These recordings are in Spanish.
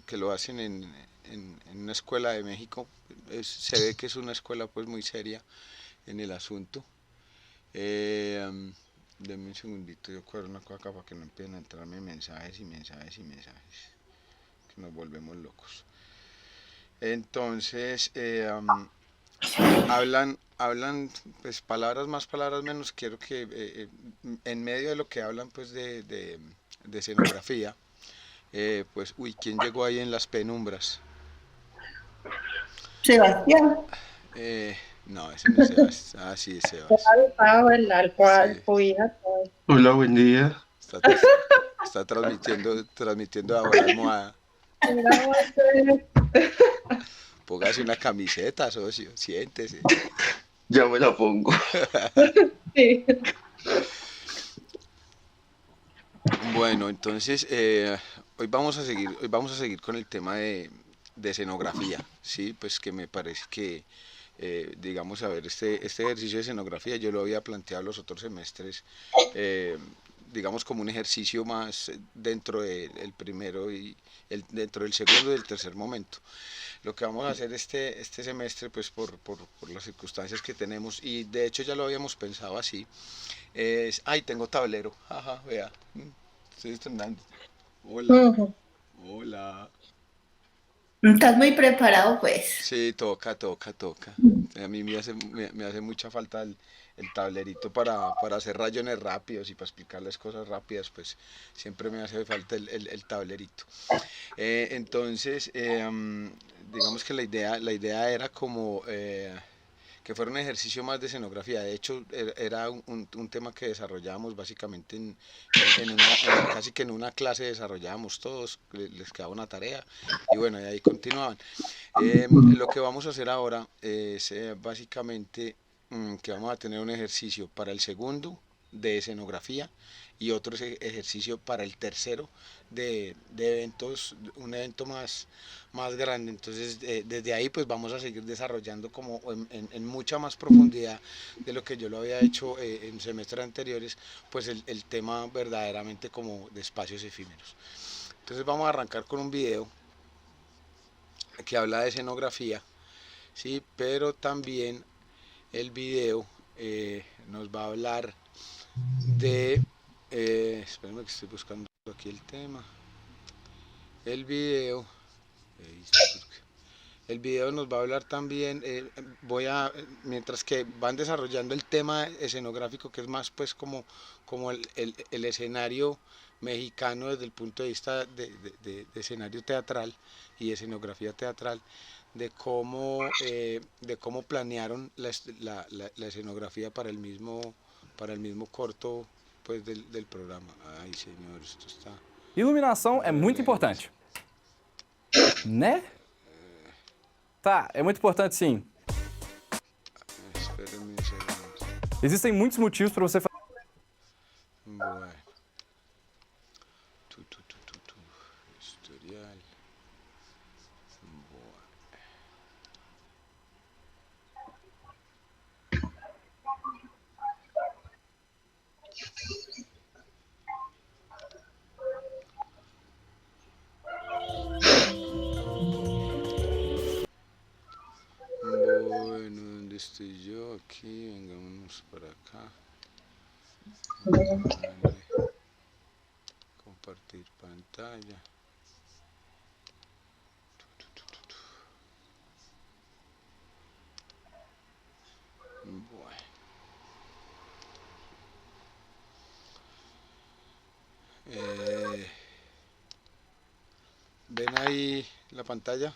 que lo hacen en una escuela de México. Se ve que es una escuela pues muy seria en el asunto. Denme un segundito, yo cuadro una cosa acá para que no empiecen a entrarme mensajes y mensajes y mensajes, que nos volvemos locos. Entonces, hablan pues palabras más, palabras menos. Quiero que en medio de lo que hablan pues de escenografía, pues, uy, ¿quién llegó ahí en las penumbras? Sebastián, Eh, no, ese no es Sebas. Ah, sí, es Sebas. el Sí, cual, Hola, buen día. está, está transmitiendo bajo la almohada. Póngase una camiseta, socio, siéntese. Ya me la pongo. sí. Bueno, entonces hoy vamos a seguir con el tema de escenografía, sí, pues que me parece que, digamos, a ver, este ejercicio de escenografía yo lo había planteado los otros semestres, eh, digamos, como un ejercicio más dentro del primero y dentro del segundo y del tercer momento. Lo que vamos a hacer este semestre, pues por las circunstancias que tenemos, y de hecho ya lo habíamos pensado así, es, ay, tengo tablero, jaja, vea, estoy estrenando. Hola, Ujú. hola. Estás muy preparado, pues. Sí, toca. A mí me hace mucha falta el tablerito para hacer rayones rápidos y para explicarles cosas rápidas, pues siempre me hace falta el tablerito. Entonces, digamos que la idea era como que fuera un ejercicio más de escenografía. De hecho, era un tema que desarrollábamos básicamente casi que en una clase desarrollábamos todos, les quedaba una tarea y bueno, y ahí continuaban. Lo que vamos a hacer ahora es básicamente que vamos a tener un ejercicio para el segundo de escenografía y otro ejercicio para el tercero de eventos, un evento más grande. Entonces, desde ahí pues vamos a seguir desarrollando como en mucha más profundidad de lo que yo lo había hecho en semestres anteriores, pues el tema verdaderamente como de espacios efímeros. Entonces vamos a arrancar con un video que habla de escenografía, ¿sí? Pero también el video nos va a hablar de... espérenme que estoy buscando aquí el tema. El video... el video nos va a hablar también, mientras que van desarrollando el tema escenográfico, que es más pues como el escenario mexicano desde el punto de vista de escenario teatral y escenografía teatral, de cómo planearon la escenografía para el mismo corto pues del programa. Ay, señor, esto está Iluminação é re muito lento. importante, né? Tá, é muito importante sim. Espérenme un segundo. Existem muitos motivos para você Bueno. Tu. Historial. Bueno. Bueno, ¿dónde estoy yo? Aquí, vengámonos para acá. Vale. Compartir pantalla. Bueno. ¿Ven ahí la pantalla?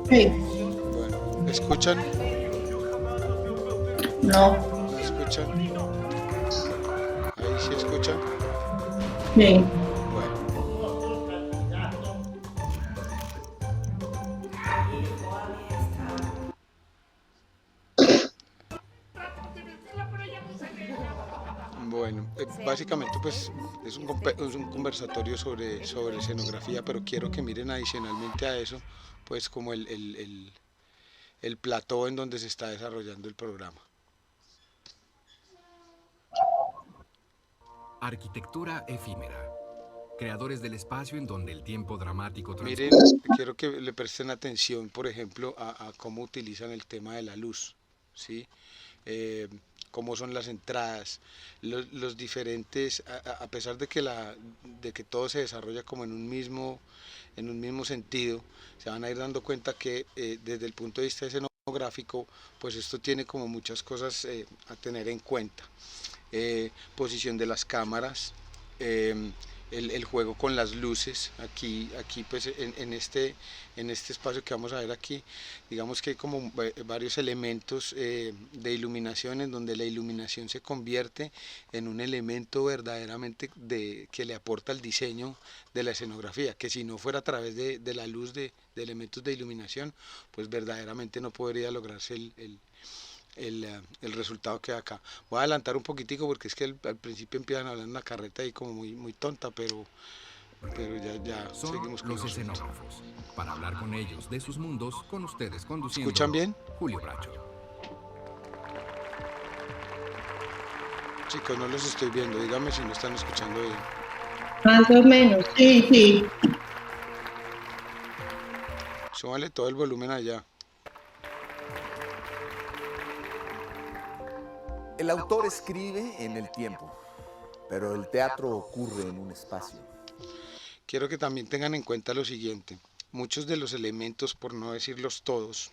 Sí. Bueno, ¿escuchan? No. ¿No escuchan? Ahí sí escuchan. Sí. Bueno, bueno, básicamente pues es un conversatorio sobre escenografía, pero quiero que miren adicionalmente a eso, pues como el plató en donde se está desarrollando el programa. Arquitectura efímera. creadores del espacio en donde el tiempo dramático Miren, transcurre. quiero que le presten atención, por ejemplo, a cómo utilizan el tema de la luz, ¿sí? Eh, cómo son las entradas, los diferentes, a pesar de que, de que todo se desarrolla como en un mismo sentido, se van a ir dando cuenta que desde el punto de vista escenográfico, pues esto tiene como muchas cosas a tener en cuenta. Posición de las cámaras, eh, el juego con las luces, aquí pues en este espacio que vamos a ver aquí, digamos que hay como varios elementos de iluminación en donde la iluminación se convierte en un elemento verdaderamente que le aporta el diseño de la escenografía, que si no fuera a través de la luz de elementos de iluminación, pues verdaderamente no podría lograrse el resultado que hay acá. Voy a adelantar un poquitico porque es que al principio empiezan a hablar en la carreta ahí como muy tonta, pero ya Son seguimos con los nosotros. escenógrafos. Para hablar con ellos de sus mundos, con ustedes conduciendo ¿Escuchan bien? Julio Bracho. Chicos, no los estoy viendo, díganme si no están escuchando bien. Más o menos, sí, sí. Súbanle todo el volumen allá. El autor escribe en el tiempo, pero el teatro ocurre en un espacio. Quiero que también tengan en cuenta lo siguiente. Muchos de los elementos, por no decirlos todos,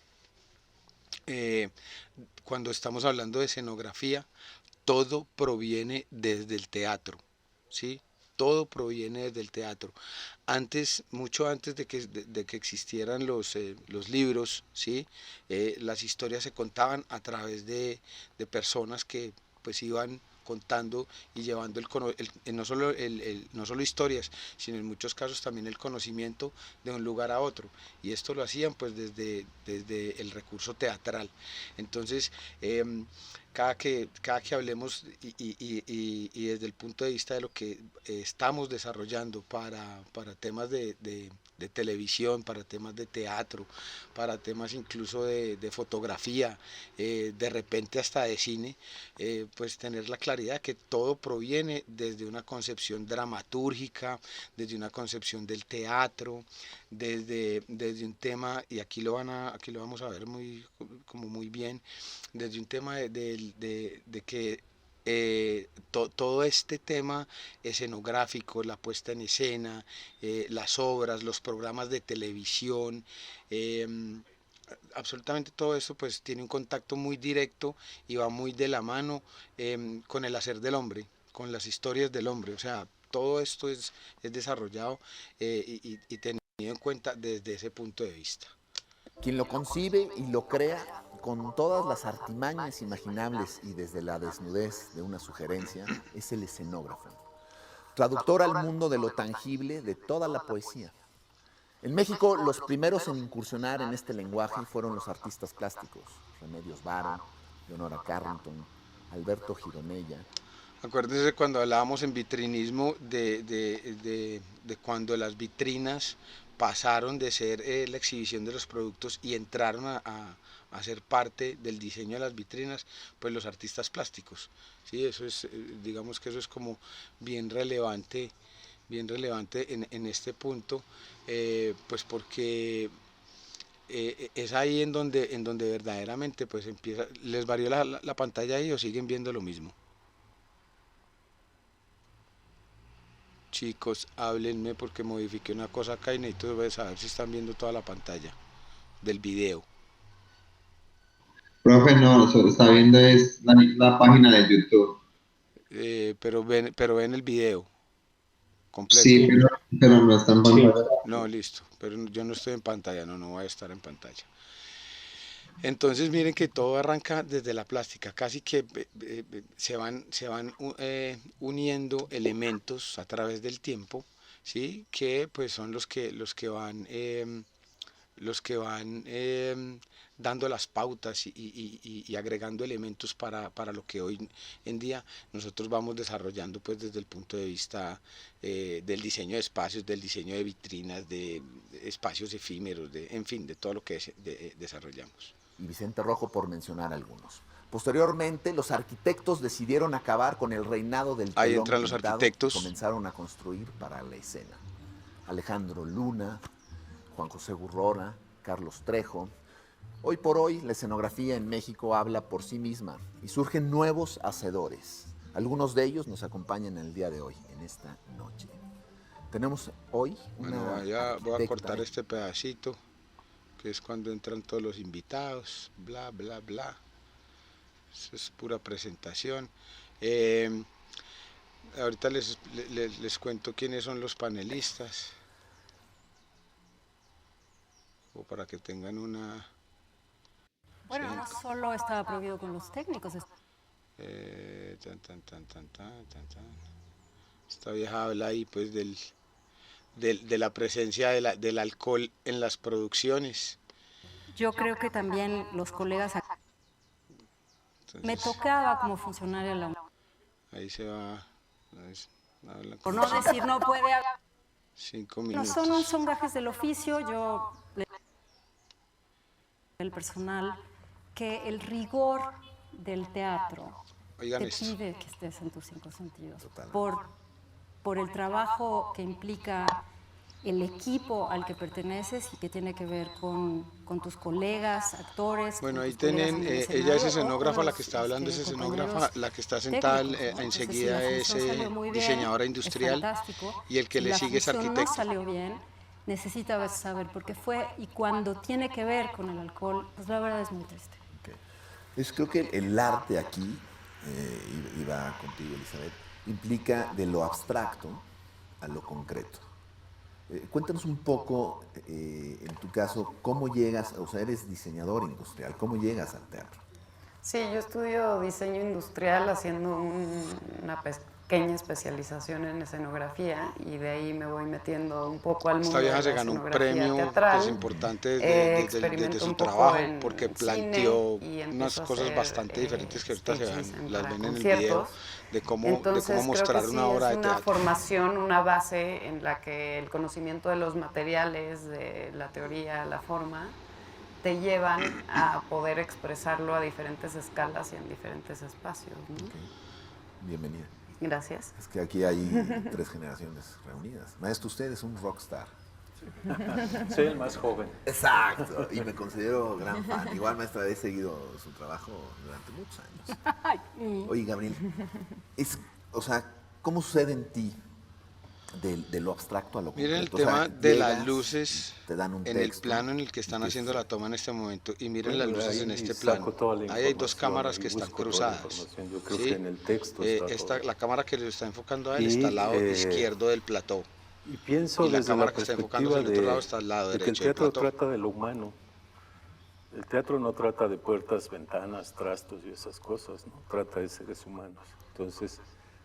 cuando estamos hablando de escenografía, todo proviene desde el teatro, ¿sí? Todo proviene desde el teatro. Antes, mucho antes de que existieran los libros, ¿sí? Las historias se contaban a través de personas que pues iban contando y llevando no solo historias, sino en muchos casos también el conocimiento de un lugar a otro. Y esto lo hacían pues desde el recurso teatral. Entonces, cada que hablemos y desde el punto de vista de lo que estamos desarrollando para temas de televisión, para temas de teatro, para temas incluso de fotografía, de repente hasta de cine, pues tener la claridad que todo proviene desde una concepción dramatúrgica, desde una concepción del teatro, desde un tema, y aquí lo vamos a ver como muy bien, desde un tema de que todo este tema escenográfico, la puesta en escena, las obras, los programas de televisión, eh, absolutamente todo esto pues tiene un contacto muy directo y va muy de la mano con el hacer del hombre, con las historias del hombre. O sea, todo esto es desarrollado y tenido en cuenta desde ese punto de vista. Quien lo concibe y lo crea con todas las artimañas imaginables y desde la desnudez de una sugerencia es el escenógrafo, traductor al mundo de lo tangible de toda la poesía. En México, los primeros en incursionar en este lenguaje fueron los artistas plásticos, Remedios Varo, Leonora Carrington, Alberto Gironella. Acuérdense cuando hablábamos en vitrinismo de cuando las vitrinas pasaron de ser la exhibición de los productos y entraron a ser parte del diseño de las vitrinas, pues los artistas plásticos. Sí, eso es, digamos que eso es como bien relevante en este punto, pues porque es ahí en donde verdaderamente pues empieza, ¿les varió la pantalla ahí o siguen viendo lo mismo? Chicos, háblenme porque modifiqué una cosa acá y necesito saber si están viendo toda la pantalla del video. Profe, no, está viendo es la página de YouTube. Pero ven el video completo. Sí, pero no está en pantalla. No, listo, pero yo no estoy en pantalla, no voy a estar en pantalla. Entonces miren que todo arranca desde la plástica, casi que se van uniendo elementos a través del tiempo, ¿sí? Que pues son los que van dando las pautas y agregando elementos para lo que hoy en día nosotros vamos desarrollando pues desde el punto de vista del diseño de espacios, del diseño de vitrinas, de espacios efímeros, en fin, de todo lo que desarrollamos. Y Vicente Rojo por mencionar algunos. Posteriormente, los arquitectos decidieron acabar con el reinado del telón Ahí entran los pintado arquitectos. y comenzaron a construir para la escena. Alejandro Luna, Juan José Gurrora, Carlos Trejo. Hoy por hoy, la escenografía en México habla por sí misma y surgen nuevos hacedores. Algunos de ellos nos acompañan el día de hoy, en esta noche. Tenemos hoy una Bueno, voy a arquitecta, cortar este pedacito, que es cuando entran todos los invitados, bla, bla, bla. Eso es pura presentación. Ahorita les cuento quiénes son los panelistas, o para que tengan una... Bueno, Sí. no solo estaba prohibido con los técnicos, Tan. Esta vieja habla ahí pues de la presencia del alcohol en las producciones. yo creo que también los colegas... Me Entonces, tocaba como funcionaria la UNAM. ahí se va, habla Por como no decir no puede haber... 5 No, minutos. son gajes del oficio, el personal, que el rigor del teatro Oigan te esto. pide que estés en tus 5 sentidos. Totalmente. Por el trabajo que implica el equipo al que perteneces y que tiene que ver con tus colegas, actores. Bueno, con ahí tus colegas tienen, en el ella es escenario, o escenógrafa, con la los, que está hablando es compañeros escenógrafa, la que está sentada técnicos, ¿no? Entonces, enseguida si la es función salió muy bien, diseñadora es industrial, fantástico. y el que Si le la sigue es función arquitecto. no salió bien, necesita a veces saber por qué fue, y cuando tiene que ver con el alcohol, pues la verdad es muy triste. Creo que el arte aquí, iba contigo, Elizabeth, implica de lo abstracto a lo concreto. Cuéntanos un poco, en tu caso, cómo llegas, o sea, eres diseñador industrial, ¿cómo llegas al teatro? Sí, yo estudio diseño industrial haciendo una pequeña especialización en escenografía y de ahí me voy metiendo un poco al mundo Esta vieja de se la ganó un escenografía premio teatral. pues, importante Experimento desde su un poco trabajo, en porque cine planteó y empiezo unas a cosas hacer, bastante diferentes que ahorita speeches las para ven en el video, conciertos. de cómo Entonces, mostrar creo que una sí, obra de es una teatro. formación, una base en la que el conocimiento de los materiales, de la teoría, la forma, te llevan a poder expresarlo a diferentes escalas y en diferentes espacios, ¿no? Ok. Bienvenida. Gracias. Es que aquí hay 3 generaciones reunidas. Maestro, usted es un rockstar. Soy el más joven. Exacto, y me considero gran fan. Igual, maestra, he seguido su trabajo durante muchos años. Oye, Gabriel, o sea, ¿cómo sucede en ti de lo abstracto a lo concreto? Miren el O sea, tema de las llegas, luces te dan un en el texto, plano en el que están haciendo la toma en este momento, y miren Bueno, las luces ahí en este saco plano. toda la Ahí hay dos información, cámaras ahí que están busco toda la cruzadas. información. Yo creo ¿sí? que en el texto está todo. La cámara que le está enfocando a él Y, está al lado izquierdo del plató. Y pienso Y la desde la cámara que está enfocándose perspectiva en el otro lado está al lado de que el derecho del teatro plató. trata de lo humano. El teatro no trata de puertas, ventanas, trastos y esas cosas, ¿no? Trata de seres humanos. Entonces,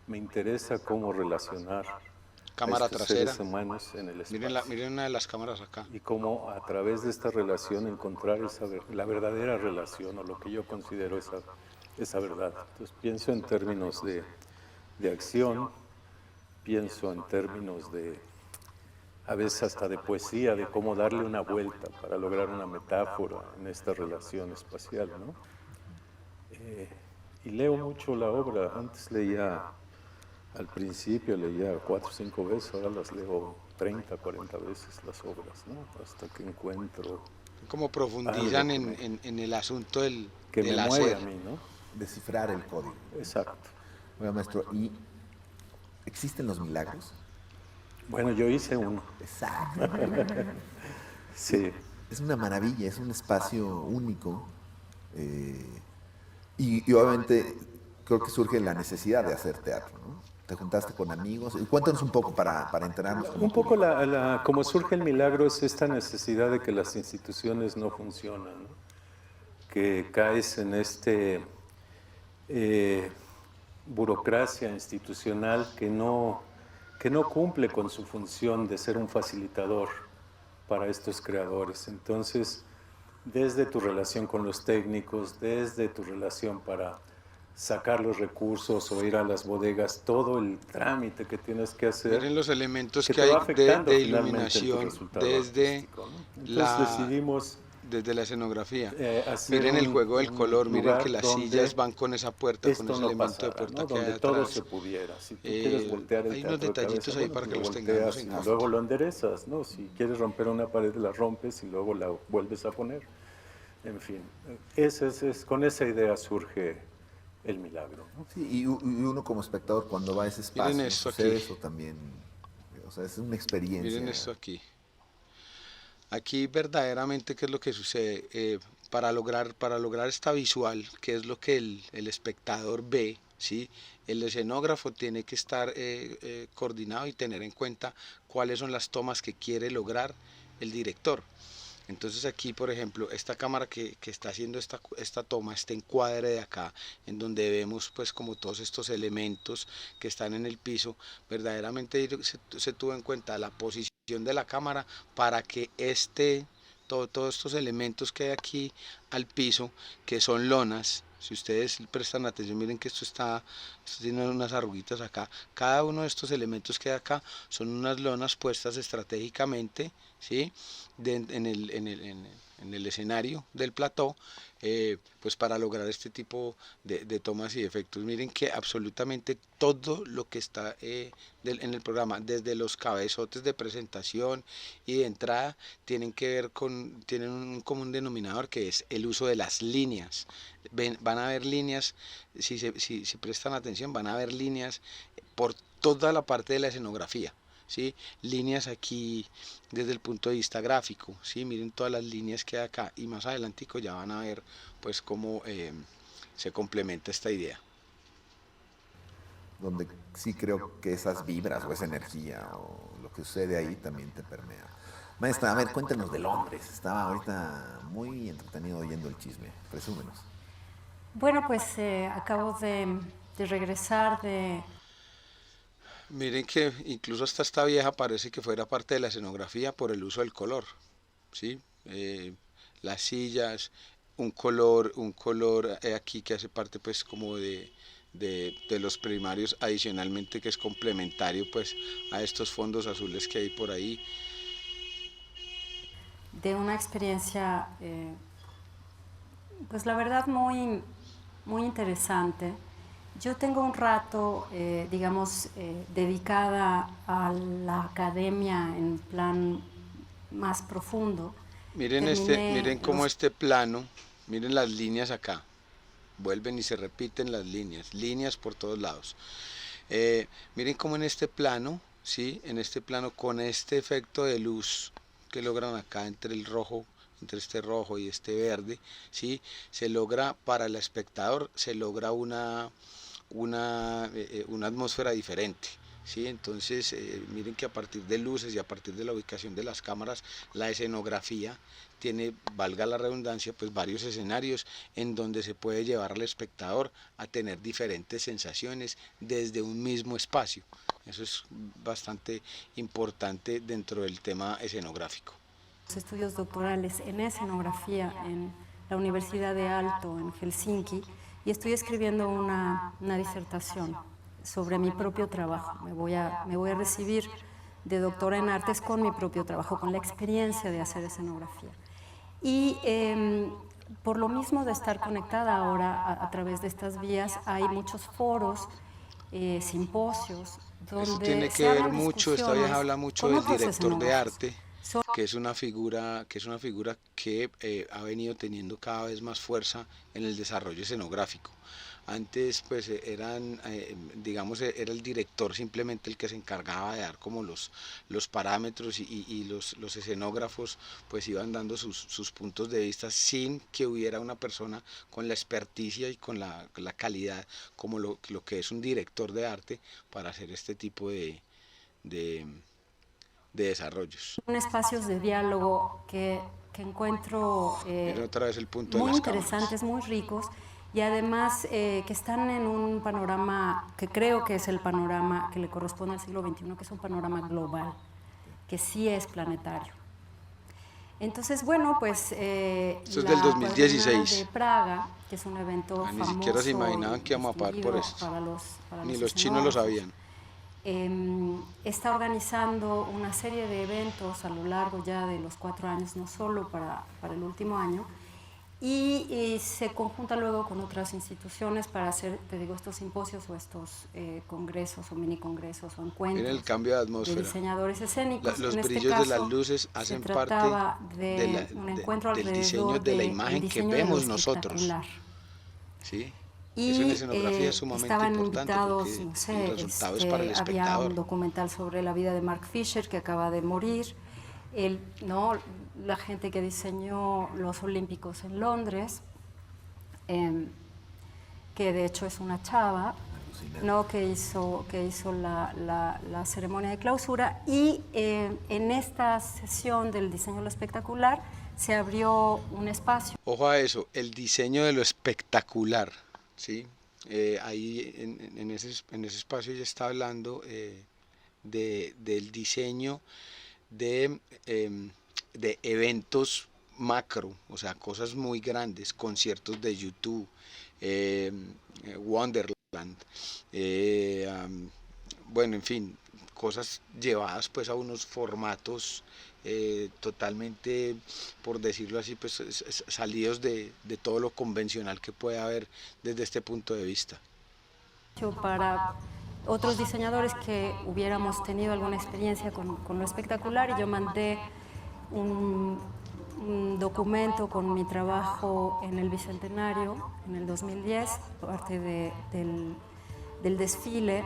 me interesa cómo relacionar Cámara a estos trasera. seres humanos en el espacio. Miren una de las cámaras acá. Y cómo a través de esta relación encontrar la verdadera relación o lo que yo considero esa verdad. Entonces pienso en términos de acción, pienso en términos a veces hasta de poesía, de cómo darle una vuelta para lograr una metáfora en esta relación espacial, ¿no? Y leo mucho la obra. Antes leía, al principio leía 4 o 5 veces, ahora las leo 30, 40 veces las obras, ¿no? Hasta que encuentro Como profundizan algo en el asunto del que me hacer. mueve a mí, ¿no? descifrar el código. Exacto. Oiga, maestro, ¿y existen los milagros? Bueno, yo hice uno. Exacto. Sí. Es una maravilla, es un espacio único. Y obviamente creo que surge la necesidad de hacer teatro, ¿no? Te juntaste con amigos. Cuéntanos un poco para enterarnos. Un poco como surge el milagro es esta necesidad de que las instituciones no funcionan, ¿no? Que caes en burocracia institucional que no cumple con su función de ser un facilitador para estos creadores. Entonces, desde tu relación con los técnicos, desde tu relación para sacar los recursos o ir a las bodegas, todo el trámite que tienes que hacer. Miren los elementos que te hay va afectando de finalmente en tu iluminación resultado desde artístico, ¿no? Entonces decidimos desde la escenografía. hacer Miren el juego del un color, miren lugar que las donde sillas van con esa puerta, con esto ese no elemento de pasara, puerta ¿no? que hay Donde todo atrás. se pudiera. Si tú quieres voltear el Hay unos teatro de detallitos cabeza, ahí bueno, para que lo los volteas tengamos en y cuenta. luego lo enderezas, ¿no? Si quieres romper una pared, la rompes y luego la vuelves a poner. En fin, con esa idea surge el milagro, ¿no? Sí, y uno como espectador cuando va a ese espacio, Miren esto sucede aquí. eso también. O sea, es una experiencia. Miren esto aquí. Aquí verdaderamente, ¿qué es lo que sucede? Para lograr esta visual, que es lo que el espectador ve, ¿sí? El escenógrafo tiene que estar coordinado y tener en cuenta cuáles son las tomas que quiere lograr el director. Entonces aquí, por ejemplo, esta cámara que está haciendo esta toma, este encuadre de acá, en donde vemos pues como todos estos elementos que están en el piso, verdaderamente se tuvo en cuenta la posición de la cámara para que todos estos elementos que hay aquí al piso, que son lonas, si ustedes prestan atención, miren que esto tiene unas arruguitas acá. Cada uno de estos elementos que hay acá son unas lonas puestas estratégicamente, ¿sí? En el escenario del plató, pues para lograr este tipo de tomas y efectos. Miren que absolutamente todo lo que está en el programa, desde los cabezotes de presentación y de entrada, tienen un común denominador, que es el uso de las líneas. Van a ver líneas, si prestan atención, van a ver líneas por toda la parte de la escenografía. ¿Sí? Líneas aquí desde el punto de vista gráfico, ¿sí? Miren todas las líneas que hay acá, y más adelantico ya van a ver pues cómo se complementa esta idea. Donde sí creo que esas vibras o esa energía o lo que sucede ahí también te permea. Maestra, a ver, cuéntenos de Londres. Estaba ahorita muy entretenido oyendo el chisme. Presúmenos. Bueno, pues acabo de regresar de... Miren que incluso hasta esta vieja parece que fuera parte de la escenografía por el uso del color, ¿sí? Las sillas, un color aquí que hace parte pues como de los primarios, adicionalmente que es complementario pues a estos fondos azules que hay por ahí. De una experiencia, pues la verdad muy, muy interesante. Yo tengo un rato, digamos, dedicada a la academia en plan más profundo. Miren cómo este plano, miren las líneas acá, vuelven y se repiten las líneas por todos lados. Miren cómo en este plano, ¿sí? En este plano con este efecto de luz que logran acá entre este rojo y este verde, ¿sí? Se logra para el espectador, se logra una atmósfera diferente, ¿sí? Entonces miren que a partir de luces y a partir de la ubicación de las cámaras, la escenografía tiene, valga la redundancia, pues varios escenarios en donde se puede llevar al espectador a tener diferentes sensaciones desde un mismo espacio. Eso es bastante importante dentro del tema escenográfico. Estudios doctorales en escenografía en la Universidad de Aalto en Helsinki, y estoy escribiendo una disertación sobre mi propio trabajo. Me voy a recibir de doctora en artes con mi propio trabajo, con la experiencia de hacer escenografía. Y por lo mismo de estar conectada ahora a través de estas vías, hay muchos foros, simposios, donde eso tiene que ver mucho, esta vieja habla mucho del director de arte, que es una figura que ha venido teniendo cada vez más fuerza en el desarrollo escenográfico. Antes pues digamos, era el director simplemente el que se encargaba de dar como los parámetros, y los escenógrafos pues iban dando sus puntos de vista sin que hubiera una persona con la experticia y con la calidad como lo que es un director de arte para hacer este tipo de desarrollos. Son espacios de diálogo que encuentro otra vez el punto muy de las interesantes, muy ricos, y además que están en un panorama que creo que es el panorama que le corresponde al siglo XXI, que es un panorama global, que sí es planetario. Entonces, bueno, pues esto es del 2016. de Praga, que es un evento famoso, ni siquiera se imaginaban que íbamos a pagar por esto. Ni los chinos lo sabían. está organizando una serie de eventos a lo largo ya de los 4 años, no solo para el último año, y se conjunta luego con otras instituciones para hacer, te digo, estos simposios o estos congresos o mini congresos o encuentros. Miren el cambio de atmósfera. De diseñadores escénicos. Los en brillos este de las caso, luces hacen se parte trataba de un encuentro del alrededor diseño de la del imagen que diseño de lo vemos nosotros. espectacular. ¿Sí? Y Eso en escenografía es sumamente estaban importante invitados, porque no sé, el resultado es para el había espectador. un documental sobre la vida de Mark Fisher que acaba de morir, la gente que diseñó los Olímpicos en Londres, que de hecho es una chava, ¿no? que hizo la ceremonia de clausura, y en esta sesión del diseño de lo espectacular se abrió un espacio. Ojo a eso, el diseño de lo espectacular, ¿sí? Ahí en ese espacio ya está hablando del diseño de eventos macro, o sea, cosas muy grandes, conciertos de YouTube, Wonderland, bueno, en fin, cosas llevadas pues a unos formatos totalmente, por decirlo así, pues salidos de todo lo convencional que puede haber desde este punto de vista. Para otros diseñadores que hubiéramos tenido alguna experiencia con lo espectacular, y yo mandé un documento con mi trabajo en el Bicentenario en el 2010, parte del desfile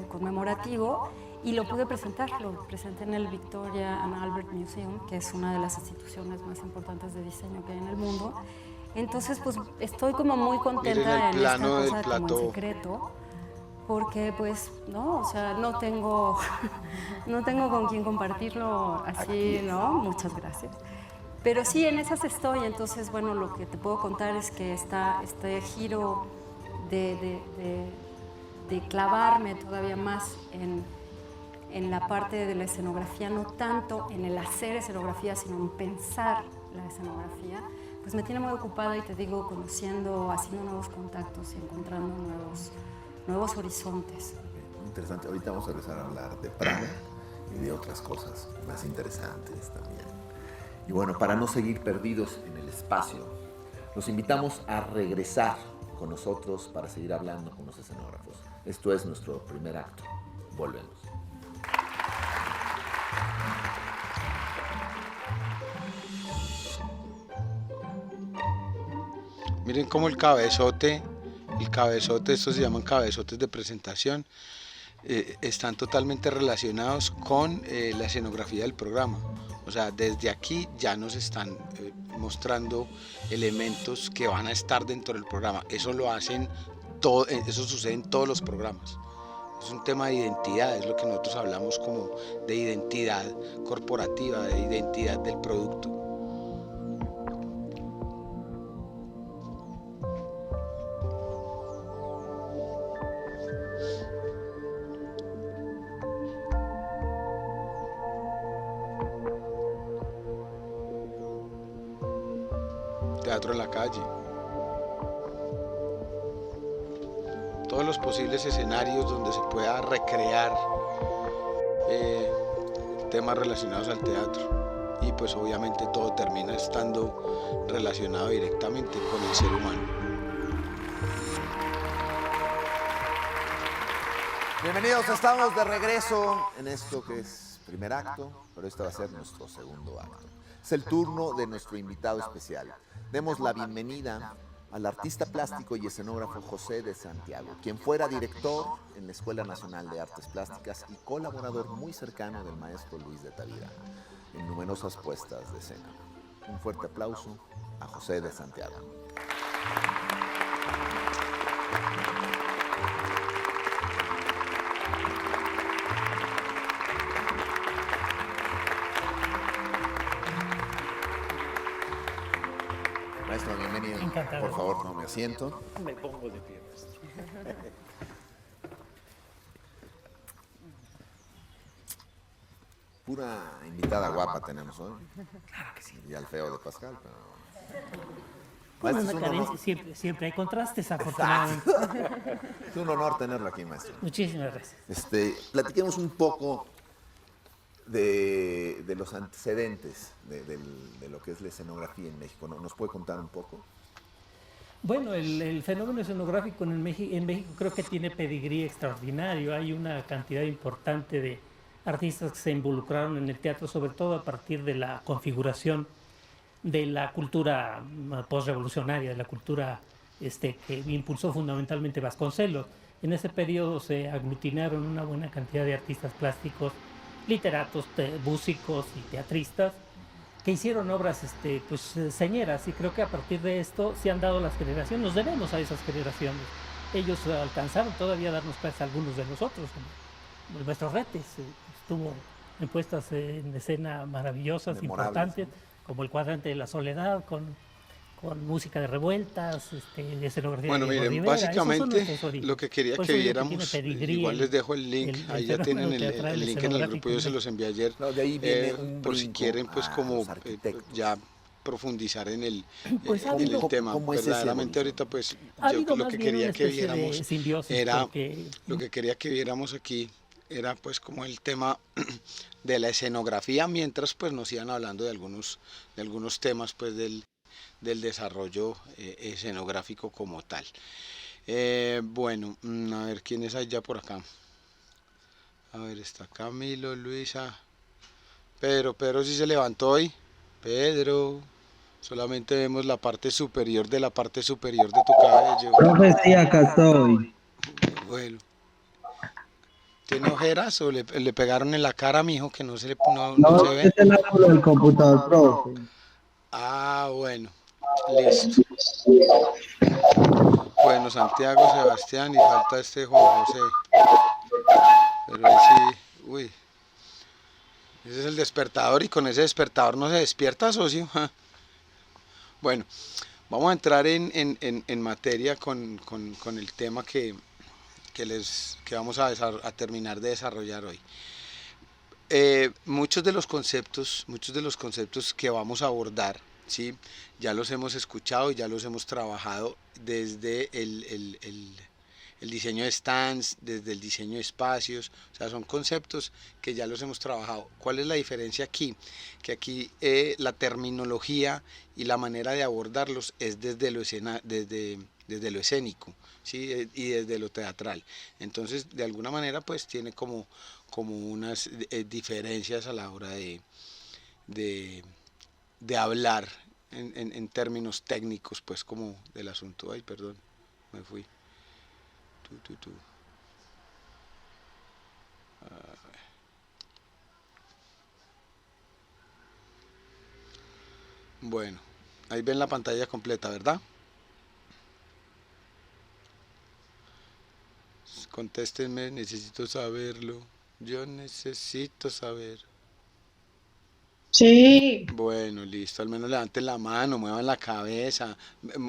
conmemorativo, y lo pude presentar, lo presenté en el Victoria and Albert Museum, que es una de las instituciones más importantes de diseño que hay en el mundo. Entonces, pues estoy como muy contenta en esta cosa como en secreto, porque pues, no, o sea, no tengo con quién compartirlo así, ¿no? Muchas gracias. Pero sí, en esas estoy. Entonces, bueno, lo que te puedo contar es que este giro de clavarme todavía más en la parte de la escenografía, no tanto en el hacer escenografía, sino en pensar la escenografía, pues me tiene muy ocupada, y te digo, conociendo, haciendo nuevos contactos y encontrando nuevos horizontes. Interesante. Ahorita vamos a empezar a hablar de Praga y de otras cosas más interesantes también. Y bueno, para no seguir perdidos en el espacio, los invitamos a regresar con nosotros para seguir hablando con los escenógrafos. Esto es nuestro primer acto. Volvemos. Miren cómo el cabezote, estos se llaman cabezotes de presentación, están totalmente relacionados con la escenografía del programa. O sea, desde aquí ya nos están mostrando elementos que van a estar dentro del programa. Eso lo hacen eso sucede en todos los programas. Es un tema de identidad, es lo que nosotros hablamos como de identidad corporativa, de identidad del producto. Teatro en la calle. Todos los posibles escenarios donde se pueda recrear temas relacionados al teatro, y pues obviamente todo termina estando relacionado directamente con el ser humano. Bienvenidos, estamos de regreso en esto que es primer acto, pero este va a ser nuestro segundo acto. Es el turno de nuestro invitado especial. Demos la bienvenida al artista plástico y escenógrafo José de Santiago, quien fuera director en la Escuela Nacional de Artes Plásticas y colaborador muy cercano del maestro Luis de Tavira en numerosas puestas de escena. Un fuerte aplauso a José de Santiago. Maestro, bienvenido. Encantado. Por favor, tome asiento. Me pongo de pie, maestro. Pura invitada guapa tenemos hoy. Claro que sí. Y al feo de Pascal, pero Maestro, una es un carencia, honor. siempre hay contrastes, afortunadamente. Es un honor tenerlo aquí, maestro. Muchísimas gracias. Platiquemos un poco de los antecedentes de lo que es la escenografía en México. ¿Nos puede contar un poco? Bueno, el fenómeno escenográfico en México creo que tiene pedigrí extraordinario. Hay una cantidad importante de artistas que se involucraron en el teatro, sobre todo a partir de la configuración de la cultura postrevolucionaria, de la cultura que impulsó fundamentalmente Vasconcelos. En ese periodo se aglutinaron una buena cantidad de artistas plásticos, literatos, músicos y teatristas que hicieron obras señeras, y creo que a partir de esto se han dado las generaciones, nos debemos a esas generaciones. Ellos alcanzaron todavía a darnos clases a algunos de nosotros, como el maestro Retes, estuvo en puestas en escena maravillosas, importantes, como el Cuadrante de la Soledad, con música de revueltas, de escenografía. Bueno, de miren, Rivera. básicamente lo que quería Por que eso digo viéramos, tiene pedigrí igual les dejo el link, ahí ya tienen teatral, el link en el grupo, yo se los envié ayer, No, de ahí viene un por si brinco quieren pues a como los arquitectos. ya profundizar en el tema. ¿Cómo es esa Verdaderamente evolución? ahorita pues Ha yo habido lo más que bien quería una que especie de viéramos simbiosis, era, porque lo que quería que viéramos aquí era pues como el tema de la escenografía, mientras pues nos iban hablando de algunos temas pues del desarrollo escenográfico como tal. Bueno, a ver quiénes hay ya por acá. A ver, está Camilo, Luisa, Pedro sí se levantó hoy. Pedro, solamente vemos la parte superior de tu cabello. Profe, sí, acá estoy. Bueno, ¿tiene ojeras o le pegaron en la cara, mijo, que no se le no No, se ve? este es el ángulo del computador, profe. Ah, bueno, listo. Bueno, Santiago, Sebastián y falta Juan José. Pero ahí sí, uy. Ese es el despertador y con ese despertador no se despierta, socio. Bueno, vamos a entrar en materia con el tema que vamos a terminar de desarrollar hoy. Muchos de los conceptos que vamos a abordar, ¿sí? Ya los hemos escuchado y ya los hemos trabajado desde el diseño de stands, desde el diseño de espacios, o sea, son conceptos que ya los hemos trabajado. ¿Cuál es la diferencia aquí? Que aquí la terminología y la manera de abordarlos es desde lo escénico, ¿sí? Y desde lo teatral. Entonces, de alguna manera, pues tiene como unas diferencias a la hora de hablar en términos técnicos, pues como del asunto. Ay, perdón, me fui. Bueno, ahí ven la pantalla completa, ¿verdad? Contéstenme, necesito saberlo. Yo necesito saber. Sí. Bueno, listo, al menos levanten la mano, muevan la cabeza,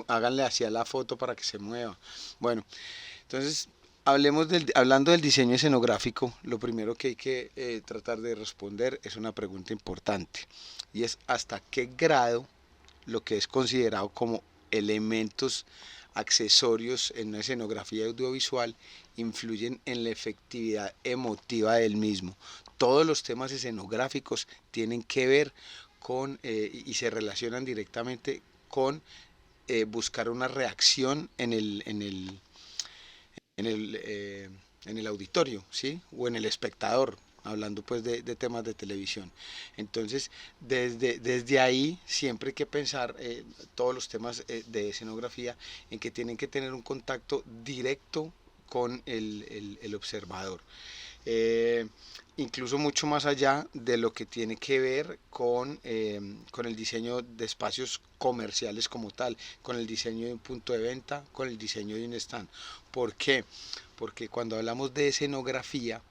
háganle hacia la foto para que se mueva. Bueno, entonces, hablando del diseño escenográfico, lo primero que hay que tratar de responder es una pregunta importante, y es hasta qué grado lo que es considerado como elementos accesorios en una escenografía audiovisual influyen en la efectividad emotiva del mismo. Todos los temas escenográficos tienen que ver con y se relacionan directamente con buscar una reacción en el auditorio, ¿sí? O en el espectador, hablando pues de temas de televisión. Entonces, desde ahí siempre hay que pensar todos los temas de escenografía en que tienen que tener un contacto directo con el observador. Incluso mucho más allá de lo que tiene que ver con el diseño de espacios comerciales como tal, con el diseño de un punto de venta, con el diseño de un stand. ¿Por qué? porque cuando hablamos de escenografía,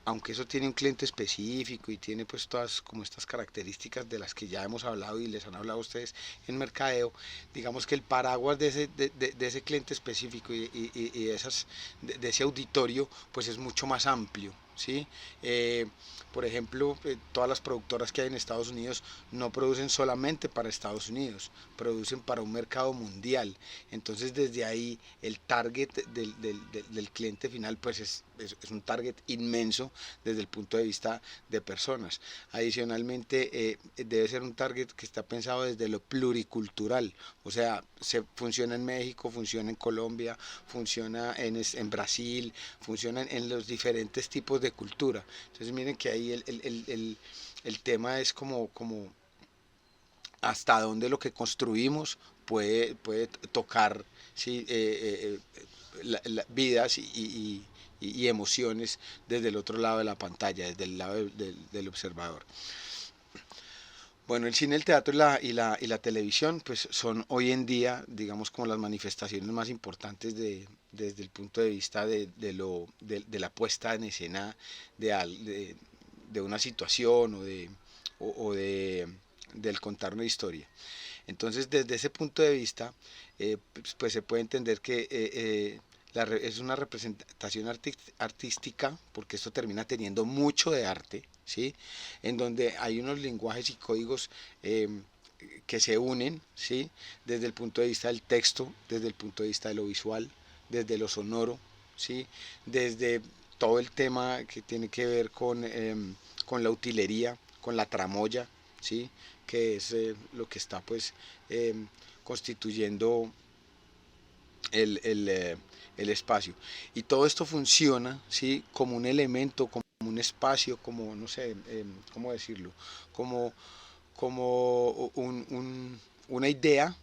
aunque eso tiene un cliente específico y tiene pues todas como estas características de las que ya hemos hablado y les han hablado a ustedes en mercadeo, digamos que el paraguas de ese cliente específico y de ese auditorio pues es mucho más amplio, ¿sí? Por ejemplo, todas las productoras que hay en Estados Unidos no producen solamente para Estados Unidos, producen para un mercado mundial. Entonces desde ahí el target del cliente final pues es un target inmenso desde el punto de vista de personas. Adicionalmente debe ser un target que está pensado desde lo pluricultural, o sea, funciona en México, funciona en Colombia, funciona en Brasil, funciona en los diferentes tipos de cultura. Entonces miren que ahí el tema es como hasta dónde lo que construimos puede tocar, ¿sí? Vidas y emociones desde el otro lado de la pantalla, desde el lado del observador. Bueno, el cine, el teatro y la televisión pues son hoy en día, digamos, como las manifestaciones más importantes desde el punto de vista de la puesta en escena de una situación del contar una historia. Entonces, desde ese punto de vista, pues se puede entender que es una representación artística, porque esto termina teniendo mucho de arte, ¿sí? En donde hay unos lenguajes y códigos que se unen, ¿sí? Desde el punto de vista del texto, desde el punto de vista de lo visual, desde lo sonoro, ¿sí? Desde todo el tema que tiene que ver con la utilería, con la tramoya, ¿sí? Que es lo que está pues constituyendo el espacio. Y todo esto funciona, ¿sí? Como un elemento, como un espacio, como, no sé, ¿cómo decirlo? Como una idea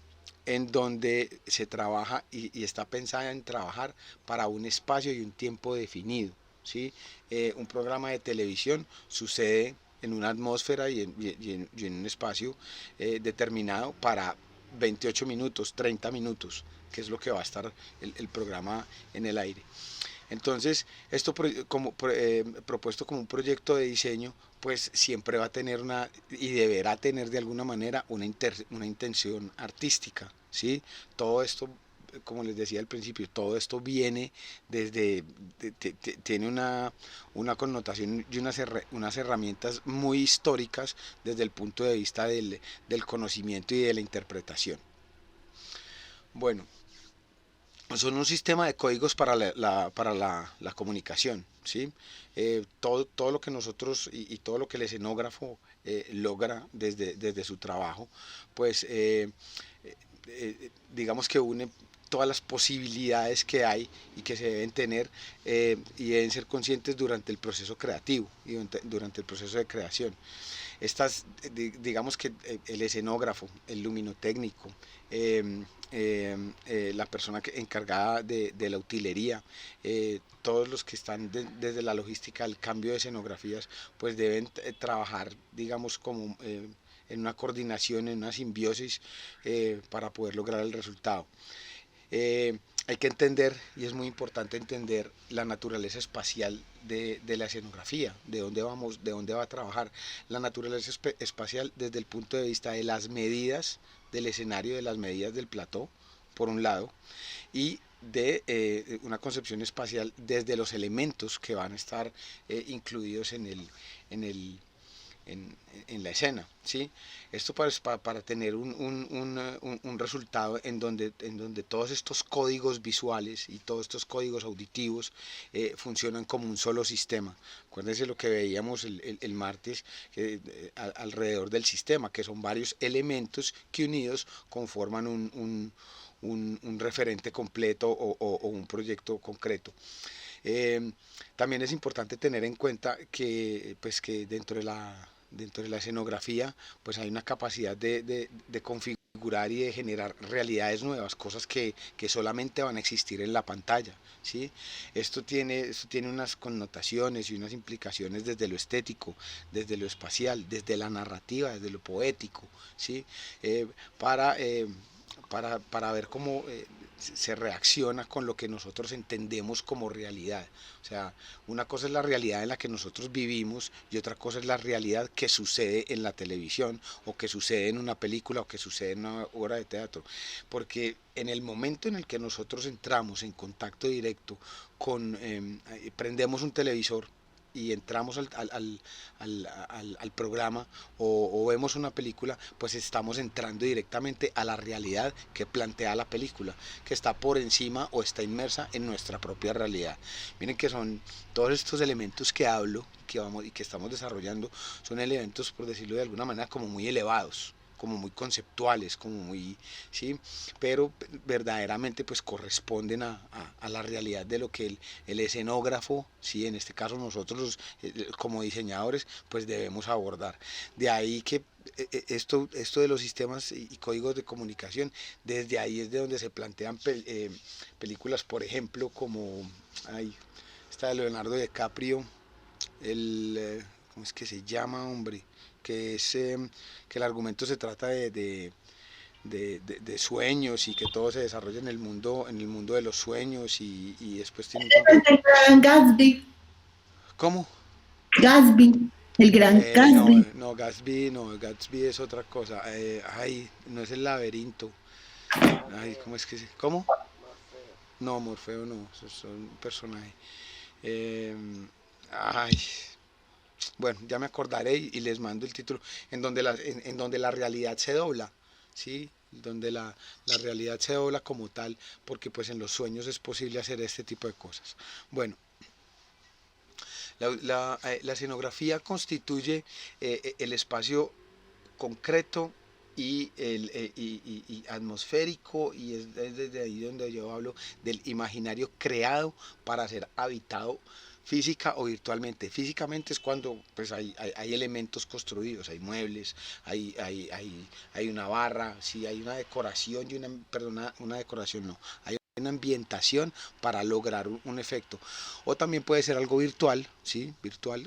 en donde se trabaja y está pensada en trabajar para un espacio y un tiempo definido, ¿sí? Un programa de televisión sucede en una atmósfera y en un espacio determinado para 28 minutos, 30 minutos, que es lo que va a estar el programa en el aire. Entonces, esto propuesto como un proyecto de diseño, pues siempre va a tener y deberá tener de alguna manera una intención artística, ¿sí? Todo esto, como les decía al principio, todo esto viene tiene una connotación y unas herramientas muy históricas desde el punto de vista del conocimiento y de la interpretación. Bueno, son un sistema de códigos para la comunicación, ¿sí? Todo lo que nosotros y todo lo que el escenógrafo logra desde su trabajo, pues digamos que une todas las posibilidades que hay y que se deben tener y deben ser conscientes durante el proceso creativo y durante el proceso de creación. Digamos que el escenógrafo, el luminotécnico, la persona encargada de la utilería, todos los que están desde la logística del cambio de escenografías, pues deben trabajar, digamos, como en una coordinación, en una simbiosis para poder lograr el resultado. Hay que entender, y es muy importante entender, la naturaleza espacial de la escenografía, de dónde vamos, de dónde va a trabajar. La naturaleza espacial desde el punto de vista de las medidas del escenario, de las medidas del plató, por un lado, y de una concepción espacial desde los elementos que van a estar incluidos en la escena, ¿sí? Esto para tener un resultado en donde todos estos códigos visuales y todos estos códigos auditivos funcionan como un solo sistema. Acuérdense lo que veíamos el martes alrededor del sistema, que son varios elementos que unidos conforman un referente completo o un proyecto concreto. También es importante tener en cuenta que dentro de la escenografía pues hay una capacidad de configurar y de generar realidades nuevas, cosas que solamente van a existir en la pantalla, ¿sí? Esto tiene unas connotaciones y unas implicaciones desde lo estético, desde lo espacial, desde la narrativa, desde lo poético, ¿sí? Para ver cómo se reacciona con lo que nosotros entendemos como realidad. O sea, una cosa es la realidad en la que nosotros vivimos y otra cosa es la realidad que sucede en la televisión o que sucede en una película o que sucede en una obra de teatro. Porque en el momento en el que nosotros entramos en contacto directo con, prendemos un televisor y entramos al programa o vemos una película, pues estamos entrando directamente a la realidad que plantea la película, que está por encima o está inmersa en nuestra propia realidad. Miren que son todos estos elementos que hablo y que estamos desarrollando, son elementos, por decirlo de alguna manera, como muy elevados, como muy conceptuales, como muy, ¿sí? Pero verdaderamente pues corresponden a la realidad de lo que el escenógrafo, ¿sí? En este caso nosotros como diseñadores pues debemos abordar. De ahí que esto de los sistemas y códigos de comunicación, desde ahí es de donde se plantean películas, por ejemplo, como esta de Leonardo DiCaprio, ¿cómo es que se llama, hombre? Que es que el argumento se trata de sueños y que todo se desarrolla en el mundo de los sueños y después tiene El gran Gatsby. ¿Cómo? Gatsby, el gran Gatsby. Gatsby es otra cosa. No es el laberinto. ¿Cómo es que ¿Cómo? No, Morfeo no, eso es un personaje. Bueno, ya me acordaré y les mando el título, en donde la realidad se dobla, ¿sí? Donde la realidad se dobla como tal, porque pues en los sueños es posible hacer este tipo de cosas. Bueno, la escenografía constituye el espacio concreto y atmosférico, y es desde ahí donde yo hablo del imaginario creado para ser habitado física o virtualmente. Físicamente es cuando pues hay elementos construidos, hay muebles, hay una barra, sí, hay una decoración y una decoración no, hay una ambientación para lograr un efecto. O también puede ser algo virtual, ¿sí? Virtual,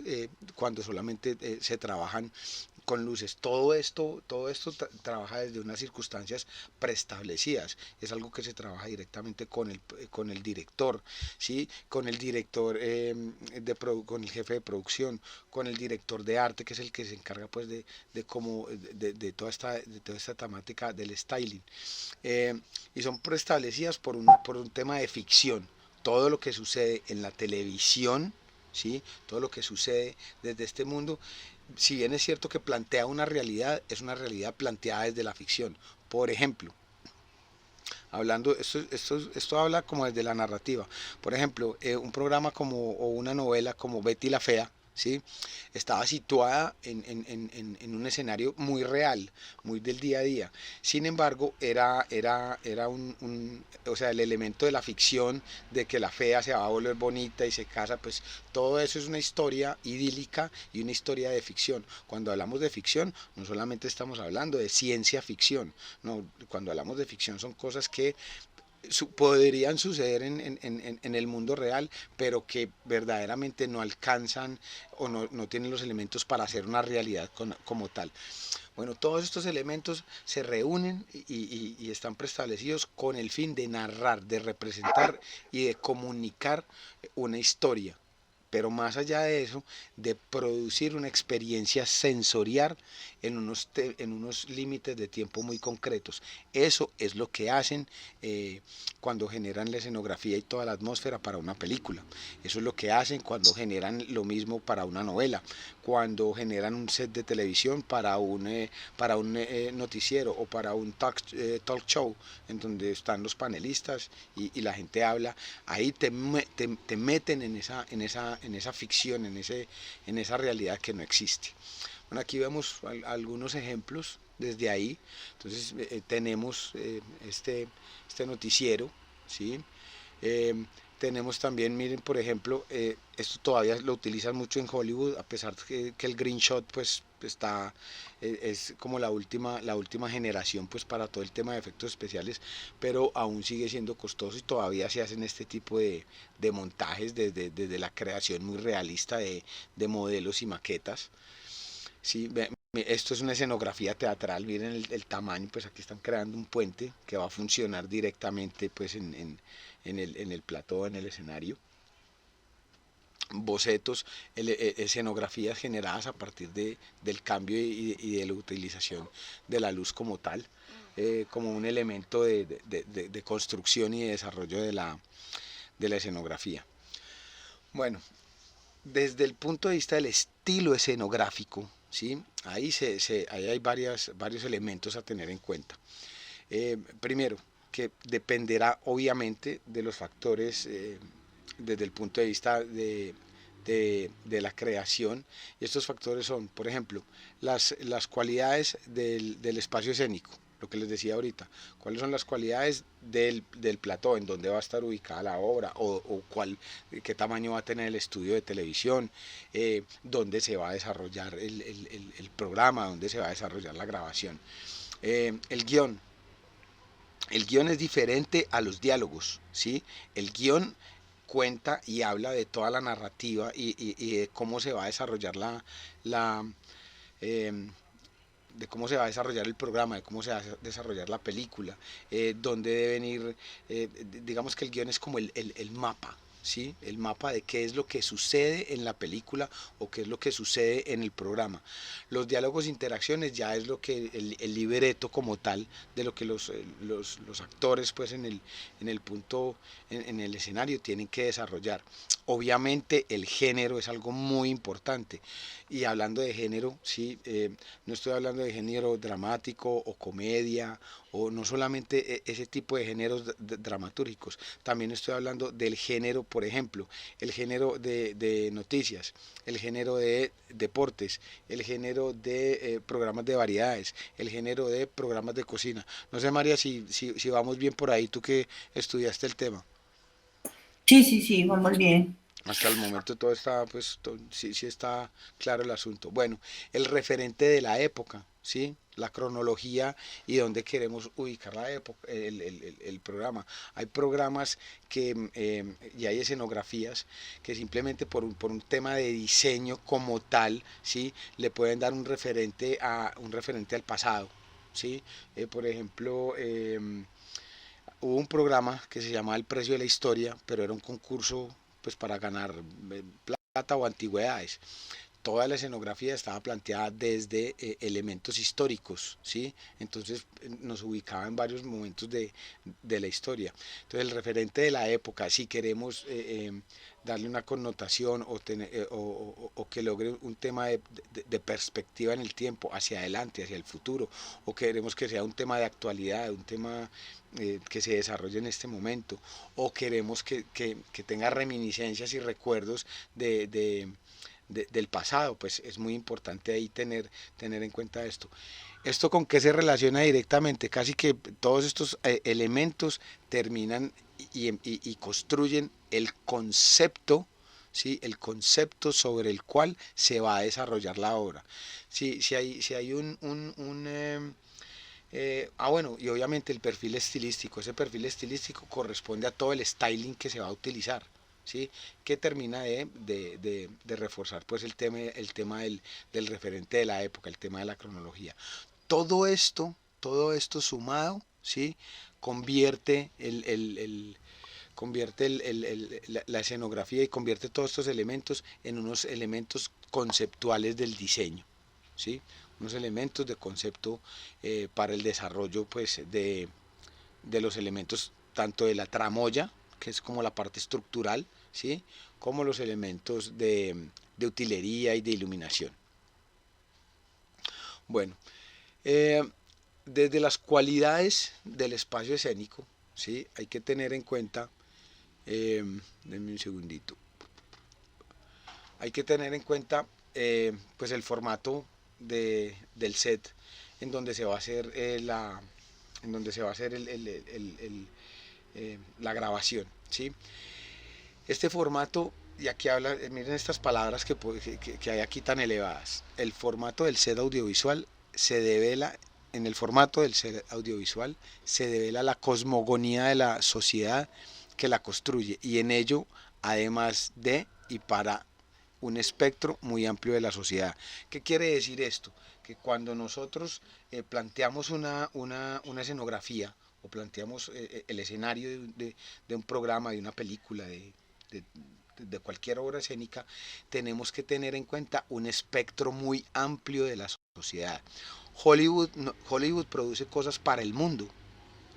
cuando solamente se trabajan con luces. Todo esto trabaja desde unas circunstancias preestablecidas. Es algo que se trabaja directamente con el director, ¿sí? Con el director, con el jefe de producción, con el director de arte, que es el que se encarga pues de toda esta temática del styling. Y son preestablecidas por un tema de ficción. Todo lo que sucede en la televisión, ¿sí? Todo lo que sucede desde este mundo, si bien es cierto que plantea una realidad, es una realidad planteada desde la ficción. Por ejemplo, hablando, esto habla como desde la narrativa. Por ejemplo, un programa o una novela como Betty la Fea, ¿sí? Estaba situada en un escenario muy real, muy del día a día. Sin embargo, era o sea, el elemento de la ficción, de que la fea se va a volver bonita y se casa, pues todo eso es una historia idílica y una historia de ficción. Cuando hablamos de ficción, no solamente estamos hablando de ciencia ficción, no, cuando hablamos de ficción son cosas que podrían suceder en el mundo real, pero que verdaderamente no alcanzan o no tienen los elementos para hacer una realidad como tal. Bueno, todos estos elementos se reúnen y están preestablecidos con el fin de narrar, de representar y de comunicar una historia. Pero más allá de eso, de producir una experiencia sensorial en unos límites de tiempo muy concretos. Eso es lo que hacen cuando generan la escenografía y toda la atmósfera para una película. Eso es lo que hacen cuando generan lo mismo para una novela, cuando generan un set de televisión para un noticiero o para un talk show, en donde están los panelistas y la gente habla. Ahí te meten en esa ficción, en esa realidad que no existe. Bueno, aquí vemos algunos ejemplos desde ahí. Entonces tenemos este noticiero, ¿sí? Tenemos también, miren, por ejemplo, esto todavía lo utilizan mucho en Hollywood, a pesar que el green shot pues es como la última generación pues para todo el tema de efectos especiales, pero aún sigue siendo costoso y todavía se hacen este tipo de montajes desde la creación muy realista de modelos y maquetas. ¿sí? Esto es una escenografía teatral, miren tamaño, pues aquí están creando un puente que va a funcionar directamente pues en el plató, en el escenario. Bocetos, escenografías generadas a partir del cambio y de la utilización de la luz como tal, como un elemento de construcción y de desarrollo de la escenografía. Bueno, desde el punto de vista del estilo escenográfico, ¿sí? Ahí hay varios elementos a tener en cuenta. Primero, que dependerá obviamente de los factores desde el punto de vista de la creación, y estos factores son, por ejemplo, las cualidades del espacio escénico, lo que les decía ahorita, cuáles son las cualidades del plató, en dónde va a estar ubicada la obra, o qué tamaño va a tener el estudio de televisión, dónde se va a desarrollar el programa, dónde se va a desarrollar la grabación. El guión es diferente a los diálogos, ¿sí? El guión cuenta y habla de toda la narrativa y de cómo se va a desarrollar de cómo se va a desarrollar el programa, de cómo se va a desarrollar la película, dónde deben ir, digamos que el guión es como el mapa, ¿sí? El mapa de qué es lo que sucede en la película o qué es lo que sucede en el programa. Los diálogos e interacciones ya es lo que el libreto como tal, de lo que los actores pues en el punto, en el escenario tienen que desarrollar. Obviamente el género es algo muy importante, y hablando de género, ¿sí? No estoy hablando de género dramático o comedia, o no solamente ese tipo de géneros dramatúrgicos, también estoy hablando del género, por ejemplo, el género de noticias, el género de deportes, el género de programas de variedades, el género de programas de cocina. No sé, María, si vamos bien por ahí, tú que estudiaste el tema. Sí, vamos bien. Hasta el momento todo está, pues, sí está claro el asunto. Bueno, el referente de la época, ¿sí? La cronología y dónde queremos ubicar la época, el programa. Hay programas y hay escenografías que simplemente por un tema de diseño como tal, ¿sí? Le pueden dar un referente al pasado, ¿sí? Por ejemplo, hubo un programa que se llamaba El Precio de la Historia, pero era un concurso pues para ganar plata o antigüedades. Toda la escenografía estaba planteada desde elementos históricos, ¿sí? Entonces nos ubicaba en varios momentos de la historia. Entonces el referente de la época, si queremos darle una connotación o que logre un tema de perspectiva en el tiempo, hacia adelante, hacia el futuro, o queremos que sea un tema de actualidad, un tema que se desarrolle en este momento, o queremos que tenga reminiscencias y recuerdos del pasado, pues es muy importante ahí tener en cuenta esto. ¿Esto con qué se relaciona directamente? Casi que todos estos elementos terminan y construyen el concepto, ¿sí? El concepto sobre el cual se va a desarrollar la obra. Si hay bueno, y obviamente el perfil estilístico, ese perfil estilístico corresponde a todo el styling que se va a utilizar, ¿sí? Que termina de reforzar pues el tema del referente de la época, el tema de la cronología. Todo esto sumado, ¿sí? Convierte la escenografía y convierte todos estos elementos en unos elementos conceptuales del diseño, ¿sí? Unos elementos de concepto para el desarrollo pues de los elementos tanto de la tramoya, que es como la parte estructural, ¿sí? Como los elementos de utilería y de iluminación. Bueno, desde las cualidades del espacio escénico, ¿sí? Hay que tener en cuenta, denme un segundito, hay que tener en cuenta pues el formato del set en donde se va a hacer la grabación, ¿sí? Este formato, y aquí habla, miren estas palabras que hay aquí tan elevadas. El formato del set audiovisual se devela, en el formato del set audiovisual se devela la cosmogonía de la sociedad que la construye, y en ello, además de y para un espectro muy amplio de la sociedad. ¿Qué quiere decir esto? Que cuando nosotros planteamos una escenografía o planteamos el escenario de un programa, de una película, de cualquier obra escénica, tenemos que tener en cuenta un espectro muy amplio de la sociedad. Hollywood produce cosas para el mundo.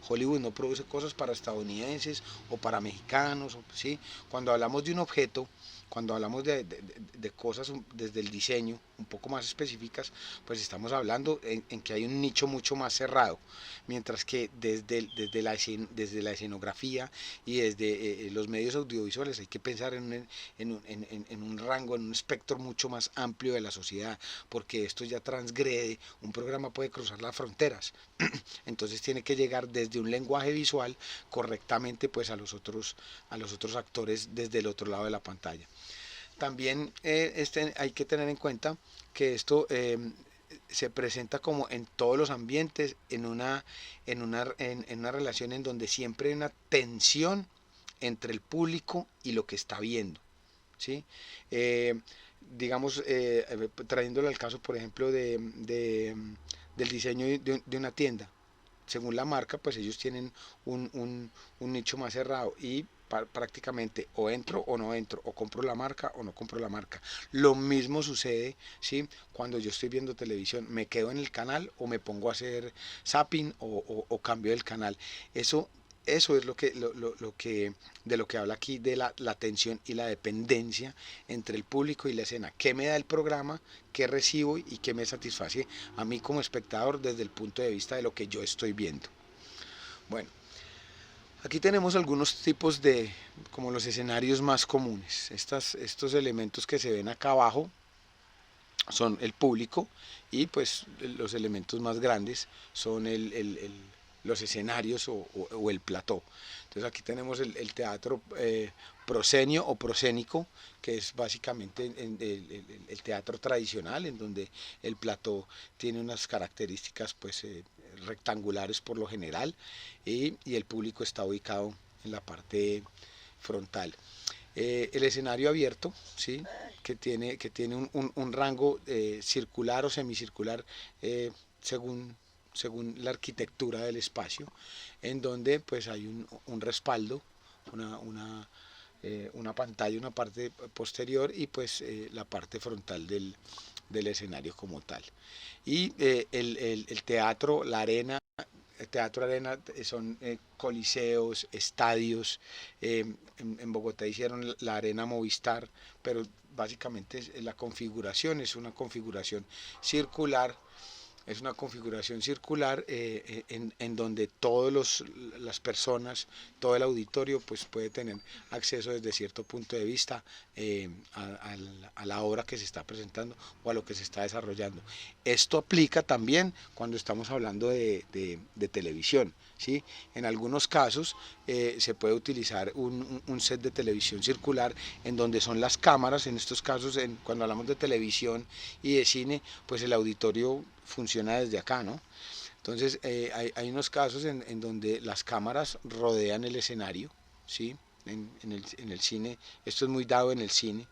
Hollywood no produce cosas para estadounidenses o para mexicanos, ¿sí? Cuando hablamos de un objeto, cuando hablamos de cosas desde el diseño un poco más específicas, pues estamos hablando en que hay un nicho mucho más cerrado, mientras que desde la escenografía y desde los medios audiovisuales hay que pensar en un rango, en un espectro mucho más amplio de la sociedad, porque esto ya transgrede, un programa puede cruzar las fronteras, entonces tiene que llegar desde un lenguaje visual correctamente pues a los otros actores desde el otro lado de la pantalla. También hay que tener en cuenta que esto se presenta como en todos los ambientes, en una relación en donde siempre hay una tensión entre el público y lo que está viendo, ¿sí? Digamos, trayéndolo al caso, por ejemplo, del diseño de una tienda. Según la marca, pues ellos tienen un nicho más cerrado y prácticamente o entro o no entro, o compro la marca o no compro la marca. Lo mismo sucede, ¿sí? Cuando yo estoy viendo televisión, me quedo en el canal o me pongo a hacer zapping o cambio del canal. Eso es de lo que habla aquí, de la tensión y la dependencia entre el público y la escena. ¿Qué me da el programa? ¿Qué recibo? ¿Y qué me satisface a mí como espectador desde el punto de vista de lo que yo estoy viendo? Bueno, aquí tenemos algunos tipos como los escenarios más comunes. Estos elementos que se ven acá abajo son el público, y pues los elementos más grandes son los escenarios o el plató. Entonces aquí tenemos el teatro proscenio o proscénico, que es básicamente el teatro tradicional, en donde el plató tiene unas características pues rectangulares por lo general, y el público está ubicado en la parte frontal. El escenario abierto, ¿sí? que tiene un rango circular o semicircular según la arquitectura del espacio, en donde pues hay un respaldo, una pantalla, una parte posterior y pues la parte frontal del escenario como tal. Y el teatro, la arena, el teatro arena son coliseos, estadios. En Bogotá hicieron la arena Movistar, pero básicamente la configuración es una configuración circular. Es una configuración circular en donde todas las personas, todo el auditorio pues puede tener acceso desde cierto punto de vista a la obra que se está presentando o a lo que se está desarrollando. Esto aplica también cuando estamos hablando de televisión, ¿sí? En algunos casos se puede utilizar un set de televisión circular en donde son las cámaras. En estos casos, cuando hablamos de televisión y de cine, pues el auditorio funciona desde acá, ¿no? Entonces hay unos casos en donde las cámaras rodean el escenario, ¿sí? En el cine, esto es muy dado en el cine.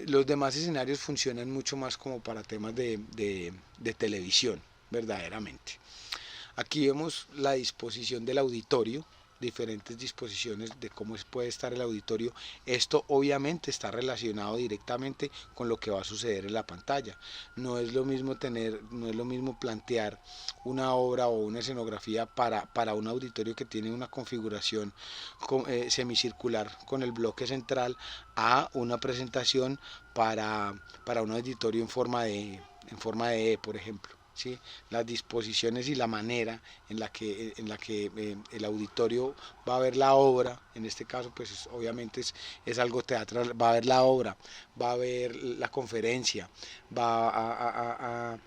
Los demás escenarios funcionan mucho más como para temas de televisión, verdaderamente. Aquí vemos la disposición del auditorio, diferentes disposiciones de cómo puede estar el auditorio. Esto obviamente está relacionado directamente con lo que va a suceder en la pantalla. No es lo mismo plantear una obra o una escenografía para un auditorio que tiene una configuración semicircular con el bloque central, a una presentación para un auditorio en forma de E, por ejemplo. ¿Sí? Las disposiciones y la manera en la que el auditorio va a ver la obra, en este caso pues obviamente es algo teatral, va a ver la obra, va a ver la conferencia, va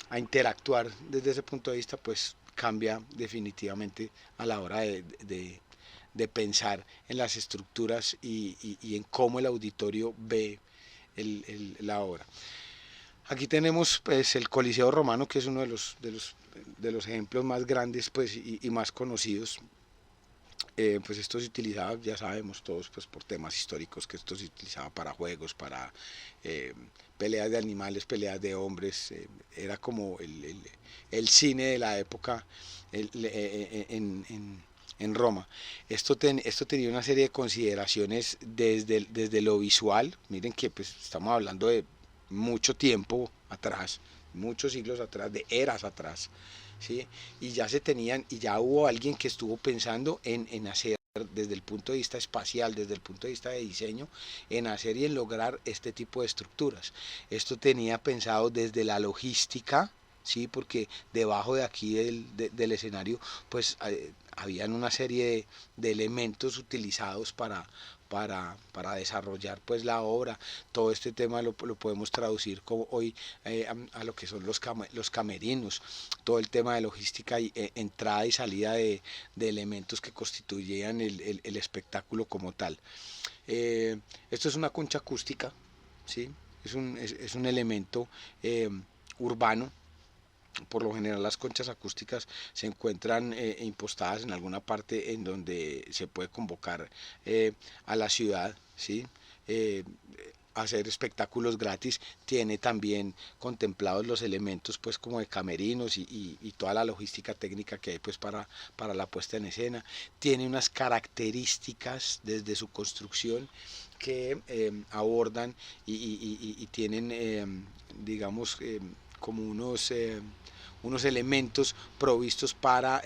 a interactuar desde ese punto de vista, pues cambia definitivamente a la hora de pensar en las estructuras y en cómo el auditorio ve la obra. Aquí tenemos pues el Coliseo Romano, que es uno de los ejemplos más grandes pues, y más conocidos. pues esto se utilizaba, ya sabemos todos, pues por temas históricos, que esto se utilizaba para juegos, para peleas de animales, peleas de hombres, era como el cine de la época en Roma. Esto tenía una serie de consideraciones desde lo visual. Miren que pues estamos hablando de mucho tiempo atrás, muchos siglos atrás, de eras atrás, ¿sí? Y ya hubo alguien que estuvo pensando en hacer, desde el punto de vista espacial, desde el punto de vista de diseño, en hacer y en lograr este tipo de estructuras. Esto tenía pensado desde la logística, sí, porque debajo de aquí del escenario pues habían una serie de elementos utilizados para desarrollar pues la obra. Todo este tema lo podemos traducir como hoy a lo que son los camerinos, todo el tema de logística y entrada y salida de elementos que constituyeran el espectáculo como tal. Esto es una concha acústica, ¿sí? Es un elemento urbano. Por lo general las conchas acústicas se encuentran impostadas en alguna parte en donde se puede convocar a la ciudad, ¿sí? Hacer espectáculos gratis. Tiene también contemplados los elementos pues como de camerinos y toda la logística técnica que hay pues para la puesta en escena. Tiene unas características desde su construcción que abordan y tienen digamos como unos elementos provistos para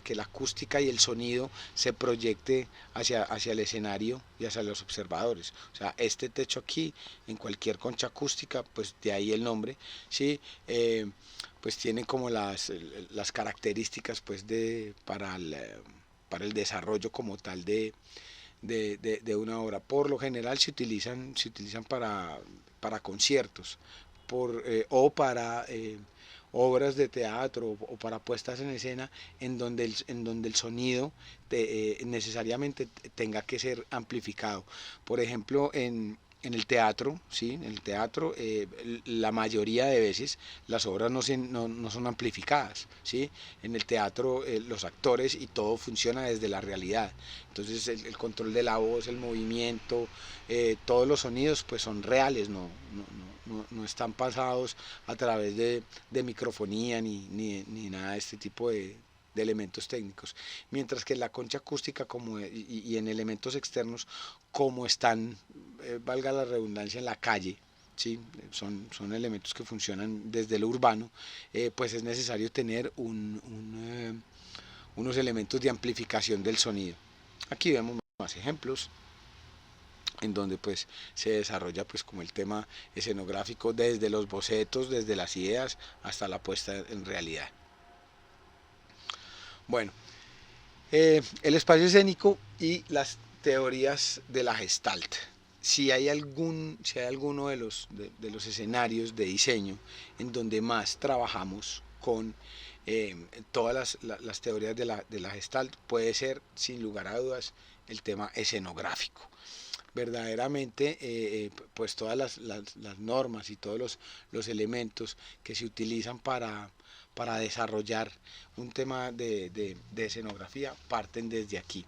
que la acústica y el sonido se proyecte hacia el escenario y hacia los observadores. O sea, este techo aquí, en cualquier concha acústica, pues de ahí el nombre, ¿sí? Pues tiene como las características pues para el desarrollo como tal de una obra. Por lo general se utilizan para conciertos o para obras de teatro o para puestas en escena en donde el sonido necesariamente tenga que ser amplificado. Por ejemplo, en el teatro, ¿sí? En el teatro la mayoría de veces las obras no son amplificadas, ¿sí? En el teatro los actores y todo funciona desde la realidad. Entonces el control de la voz, el movimiento, todos los sonidos pues son reales, no están pasados a través de microfonía ni nada de este tipo de elementos técnicos, mientras que en la concha acústica y en elementos externos como están, valga la redundancia, en la calle, ¿sí? son elementos que funcionan desde lo urbano, pues es necesario tener unos elementos de amplificación del sonido. Aquí vemos más ejemplos en donde pues se desarrolla pues como el tema escenográfico desde los bocetos, desde las ideas hasta la puesta en realidad. Bueno, el espacio escénico y las teorías de la Gestalt. Si hay alguno de los escenarios de diseño en donde más trabajamos con todas las teorías de la Gestalt, puede ser sin lugar a dudas el tema escenográfico. Verdaderamente pues todas las normas y todos los elementos que se utilizan para desarrollar un tema de escenografía parten desde aquí.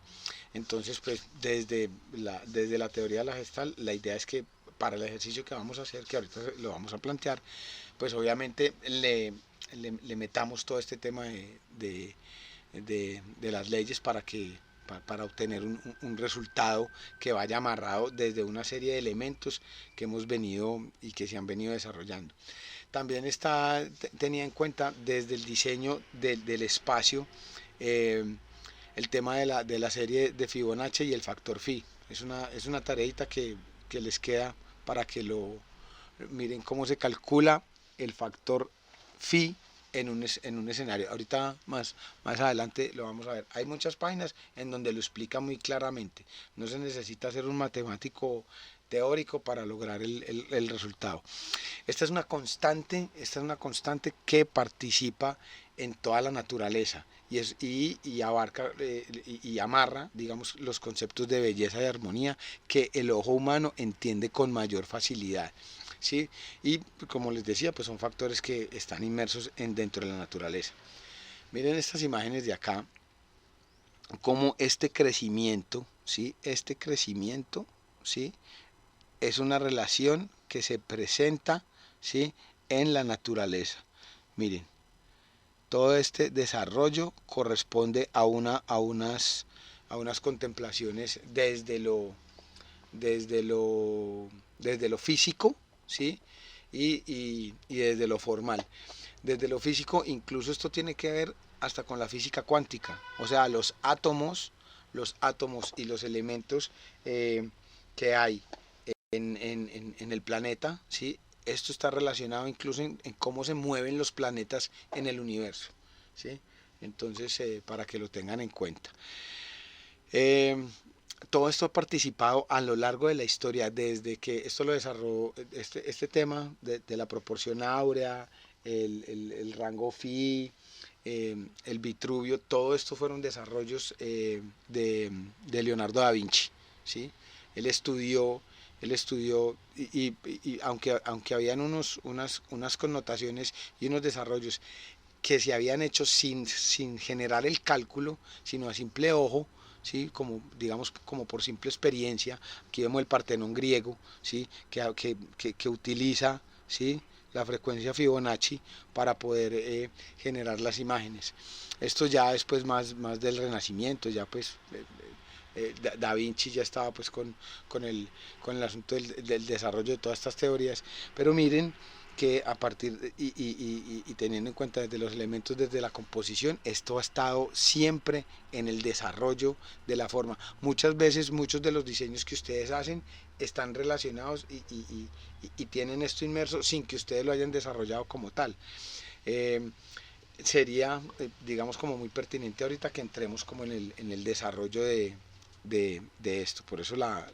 Entonces pues desde la teoría de la Gestalt, la idea es que para el ejercicio que vamos a hacer, que ahorita lo vamos a plantear, pues obviamente le metamos todo este tema de las leyes para obtener un resultado que vaya amarrado desde una serie de elementos que hemos venido y que se han venido desarrollando. También tenía en cuenta desde el diseño del espacio el tema de la serie de Fibonacci y el factor Phi. Es una tareita que les queda para que miren cómo se calcula el factor Phi en un escenario. Ahorita más adelante lo vamos a ver. Hay muchas páginas en donde lo explica muy claramente. No se necesita ser un matemático teórico para lograr el resultado. Esta es una constante que participa en toda la naturaleza y abarca y amarra, digamos, los conceptos de belleza y armonía que el ojo humano entiende con mayor facilidad. ¿Sí? Y como les decía, pues son factores que están inmersos dentro de la naturaleza. Miren estas imágenes de acá, cómo este crecimiento, ¿sí? Este crecimiento, ¿sí? Es una relación que se presenta, ¿sí? En la naturaleza. Miren, todo este desarrollo corresponde a unas contemplaciones desde lo físico, ¿sí? Y desde lo formal. Desde lo físico, incluso esto tiene que ver hasta con la física cuántica, o sea, los átomos y los elementos que hay en el planeta, ¿sí? Esto está relacionado incluso en cómo se mueven los planetas en el universo, ¿sí? Entonces, para que lo tengan en cuenta. Todo esto ha participado a lo largo de la historia, desde que esto lo desarrolló, este tema de la proporción áurea, el rango phi, el Vitruvio, todo esto fueron desarrollos de Leonardo da Vinci, ¿sí? Él estudió y aunque habían unas connotaciones y unos desarrollos que se habían hecho sin generar el cálculo, sino a simple ojo, ¿sí? Como, digamos, como por simple experiencia. Aquí vemos el Partenón griego, ¿sí? que utiliza, ¿sí? La frecuencia Fibonacci para poder generar las imágenes. Esto ya después más del Renacimiento, ya pues Da Vinci ya estaba pues con el asunto del desarrollo de todas estas teorías, pero miren que a partir y teniendo en cuenta desde los elementos, desde la composición, esto ha estado siempre en el desarrollo de la forma. Muchas veces muchos de los diseños que ustedes hacen están relacionados y tienen esto inmerso sin que ustedes lo hayan desarrollado como tal. Sería, digamos, como muy pertinente ahorita que entremos como en el desarrollo de esto. Por eso la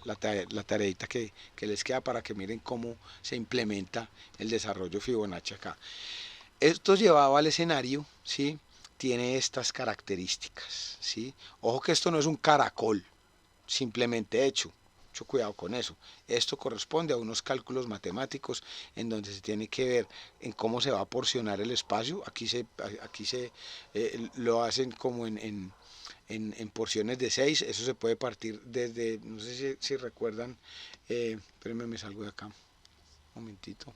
tareita que les queda para que miren cómo se implementa el desarrollo Fibonacci acá. Esto llevado al escenario, ¿sí? Tiene estas características, ¿sí? Ojo que esto no es un caracol simplemente hecho. Mucho cuidado con eso. Esto corresponde a unos cálculos matemáticos en donde se tiene que ver en cómo se va a porcionar el espacio. Aquí se lo hacen como en porciones de 6. Eso se puede partir desde, no sé si recuerdan, espérenme, me salgo de acá, un momentito.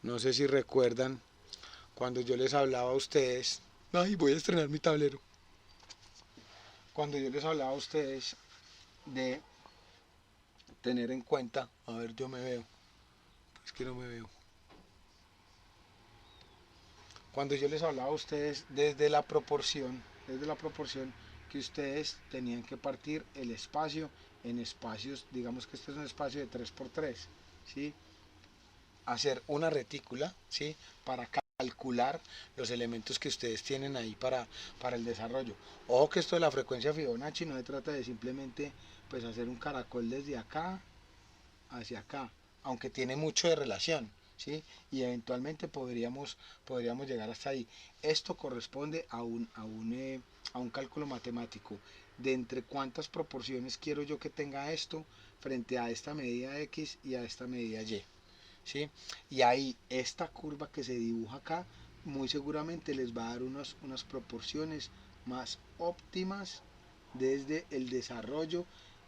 No sé si recuerdan cuando yo les hablaba a ustedes, ay, voy a estrenar mi tablero. Cuando yo les hablaba a ustedes de tener en cuenta, a ver, yo me veo, es que no me veo. Cuando yo les hablaba a ustedes desde la proporción que ustedes tenían que partir el espacio en espacios, digamos que este es un espacio de 3×3, ¿sí? Hacer una retícula, ¿sí? Para calcular los elementos que ustedes tienen ahí para el desarrollo. Ojo que esto de la frecuencia Fibonacci no se trata de simplemente pues hacer un caracol desde acá hacia acá, aunque tiene mucho de relación, ¿sí? Y eventualmente podríamos llegar hasta ahí. Esto corresponde a un cálculo matemático de entre cuántas proporciones quiero yo que tenga esto frente a esta medida X y a esta medida Y, ¿sí? Y ahí esta curva que se dibuja acá muy seguramente les va a dar unas proporciones más óptimas desde el desarrollo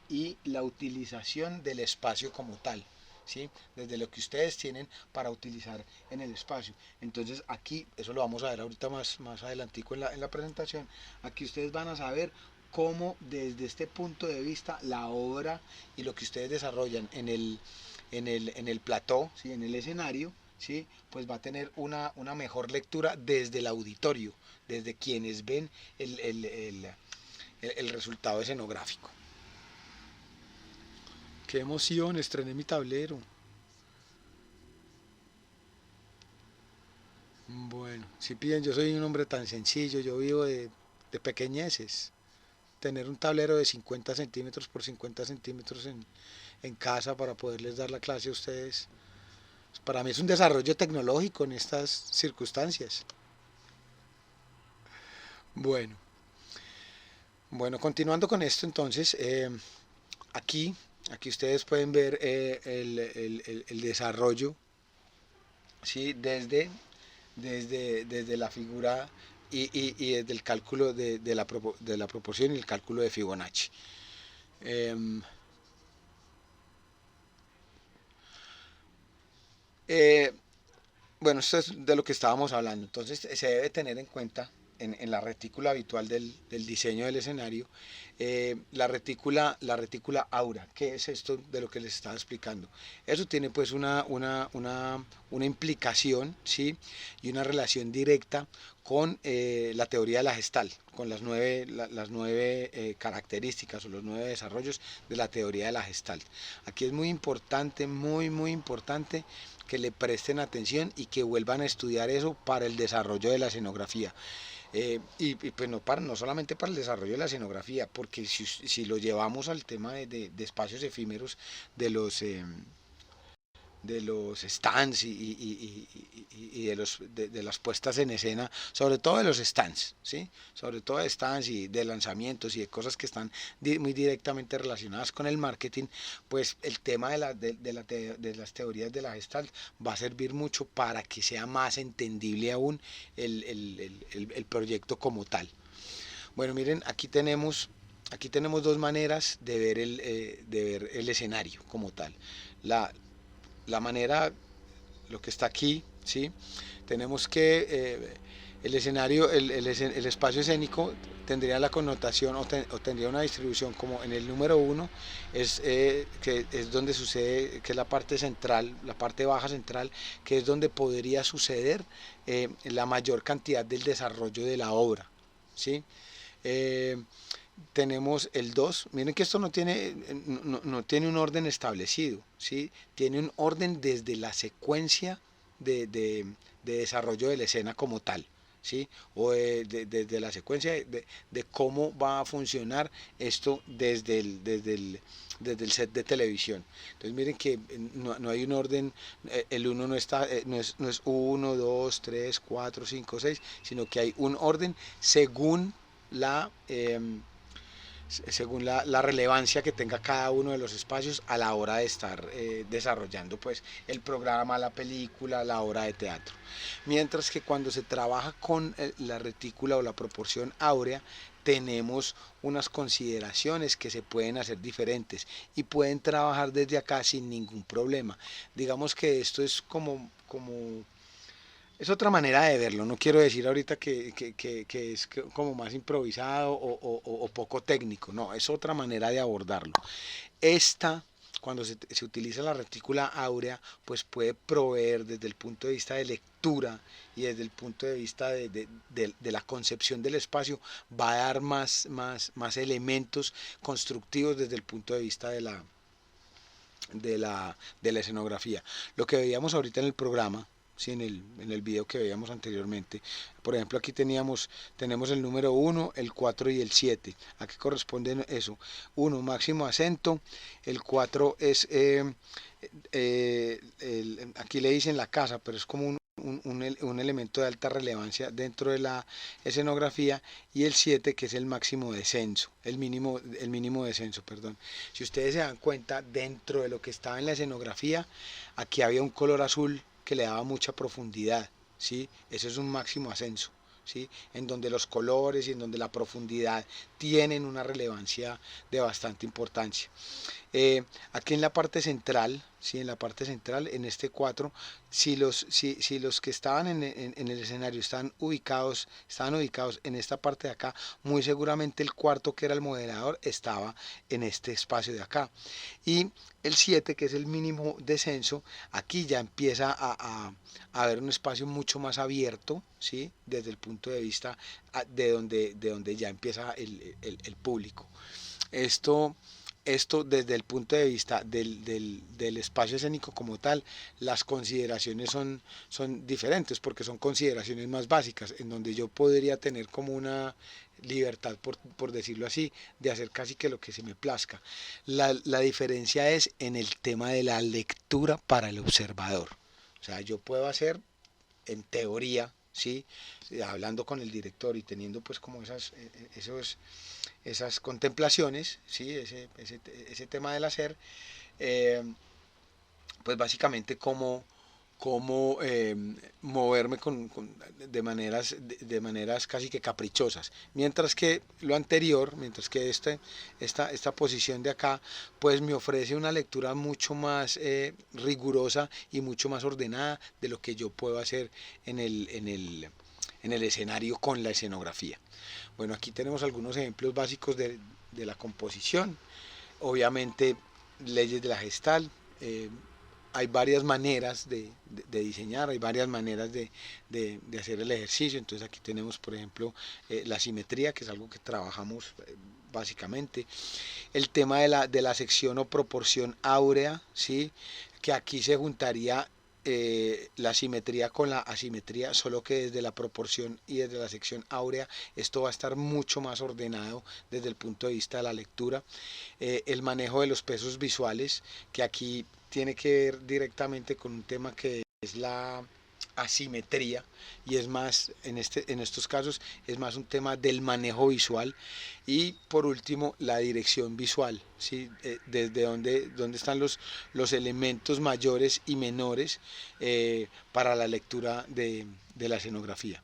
y la utilización del espacio como tal, ¿sí? Desde lo que ustedes tienen para utilizar en el espacio. Entonces aquí, eso lo vamos a ver ahorita más adelantico en la presentación, aquí ustedes van a saber cómo desde este punto de vista la obra y lo que ustedes desarrollan en el plató, ¿sí? En el escenario, ¿sí? Pues va a tener una mejor lectura desde el auditorio, desde quienes ven el resultado escenográfico. Qué emoción, estrené mi tablero. Bueno, si piden, yo soy un hombre tan sencillo, yo vivo de pequeñeces. Tener un tablero de 50 centímetros por 50 centímetros en casa para poderles dar la clase a ustedes, para mí es un desarrollo tecnológico en estas circunstancias. Bueno, continuando con esto entonces, aquí ustedes pueden ver el desarrollo, ¿sí? desde la figura y desde el cálculo de la proporción y el cálculo de Fibonacci. Bueno, esto es de lo que estábamos hablando. Entonces se debe tener en cuenta en la retícula habitual del diseño del escenario, la retícula Aura. ¿Qué es esto de lo que les estaba explicando? Eso tiene pues una implicación, ¿sí? Y una relación directa con la teoría de la Gestalt, con las nueve características o los 9 desarrollos de la teoría de la Gestalt. Aquí es muy importante, muy importante que le presten atención y que vuelvan a estudiar eso para el desarrollo de la escenografía. Y pues no solamente para el desarrollo de la escenografía, porque si lo llevamos al tema de espacios efímeros, de los stands y de las puestas en escena, sobre todo de los stands, ¿sí? Sobre todo de stands y de lanzamientos y de cosas que están muy directamente relacionadas con el marketing, pues el tema de las teorías de la Gestalt va a servir mucho para que sea más entendible aún el proyecto como tal. Bueno, miren, aquí tenemos dos maneras de ver el escenario como tal. La manera, lo que está aquí, ¿sí? Tenemos que el escenario, el espacio escénico tendría la connotación o tendría una distribución como en el número 1, que es donde sucede, que es la parte central, la parte baja central, que es donde podría suceder la mayor cantidad del desarrollo de la obra, ¿sí? Tenemos el 2, miren que esto no tiene un orden establecido, ¿sí? Tiene un orden desde la secuencia de desarrollo de la escena como tal, ¿sí? O desde la secuencia de cómo va a funcionar esto desde el set de televisión. Entonces miren que no hay un orden, el 1 no es 1, 2, 3, 4, 5, 6, sino que hay un orden según la relevancia que tenga cada uno de los espacios a la hora de estar desarrollando pues el programa, la película, la obra de teatro. Mientras que cuando se trabaja con la retícula o la proporción áurea, tenemos unas consideraciones que se pueden hacer diferentes y pueden trabajar desde acá sin ningún problema. Digamos que esto es es otra manera de verlo. No quiero decir ahorita que es como más improvisado o poco técnico, no, es otra manera de abordarlo. Cuando se utiliza la retícula áurea, pues puede proveer desde el punto de vista de lectura y desde el punto de vista de la concepción del espacio, va a dar más elementos constructivos desde el punto de vista de la escenografía. Lo que veíamos ahorita en el programa, sí, en el video que veíamos anteriormente, por ejemplo aquí tenemos el número 1, el 4 y el 7. ¿A qué corresponde eso? 1, máximo acento, el 4 es, aquí le dicen la casa, pero es como un elemento de alta relevancia dentro de la escenografía, y el 7 que es el máximo descenso, el mínimo descenso, perdón. Si ustedes se dan cuenta, dentro de lo que estaba en la escenografía, aquí había un color azul que le daba mucha profundidad, ¿sí? Ese es un máximo ascenso, ¿sí? En donde los colores y en donde la profundidad tienen una relevancia de bastante importancia. Aquí en la parte central, ¿sí? En la parte central, en este 4, si los que estaban en el escenario estaban ubicados en esta parte de acá, muy seguramente el cuarto, que era el moderador, estaba en este espacio de acá. Y el 7, que es el mínimo descenso, aquí ya empieza a haber un espacio mucho más abierto, ¿sí? Desde el punto de vista de donde ya empieza el público. Esto desde el punto de vista del espacio escénico como tal, las consideraciones son diferentes, porque son consideraciones más básicas, en donde yo podría tener como una libertad, por decirlo así, de hacer casi que lo que se me plazca. La diferencia es en el tema de la lectura para el observador. O sea, yo puedo hacer, en teoría, ¿sí? Hablando con el director y teniendo pues como esas contemplaciones, ¿sí? ese tema del hacer, pues básicamente cómo cómo moverme de maneras casi que caprichosas. Mientras que lo anterior, mientras que esta posición de acá, pues me ofrece una lectura mucho más rigurosa y mucho más ordenada de lo que yo puedo hacer en el escenario con la escenografía. Bueno, aquí tenemos algunos ejemplos básicos de la composición. Obviamente, leyes de la Gestalt. Hay varias maneras de diseñar, hay varias maneras de hacer el ejercicio. Entonces aquí tenemos, por ejemplo, la simetría, que es algo que trabajamos básicamente. El tema de la sección o proporción áurea, ¿sí? Que aquí se juntaría la simetría con la asimetría, solo que desde la proporción y desde la sección áurea esto va a estar mucho más ordenado desde el punto de vista de la lectura. El manejo de los pesos visuales, que aquí tiene que ver directamente con un tema que es la asimetría, y es más, en estos casos es más un tema del manejo visual. Y por último, la dirección visual, ¿sí? Desde dónde están los elementos mayores y menores para la lectura de la escenografía.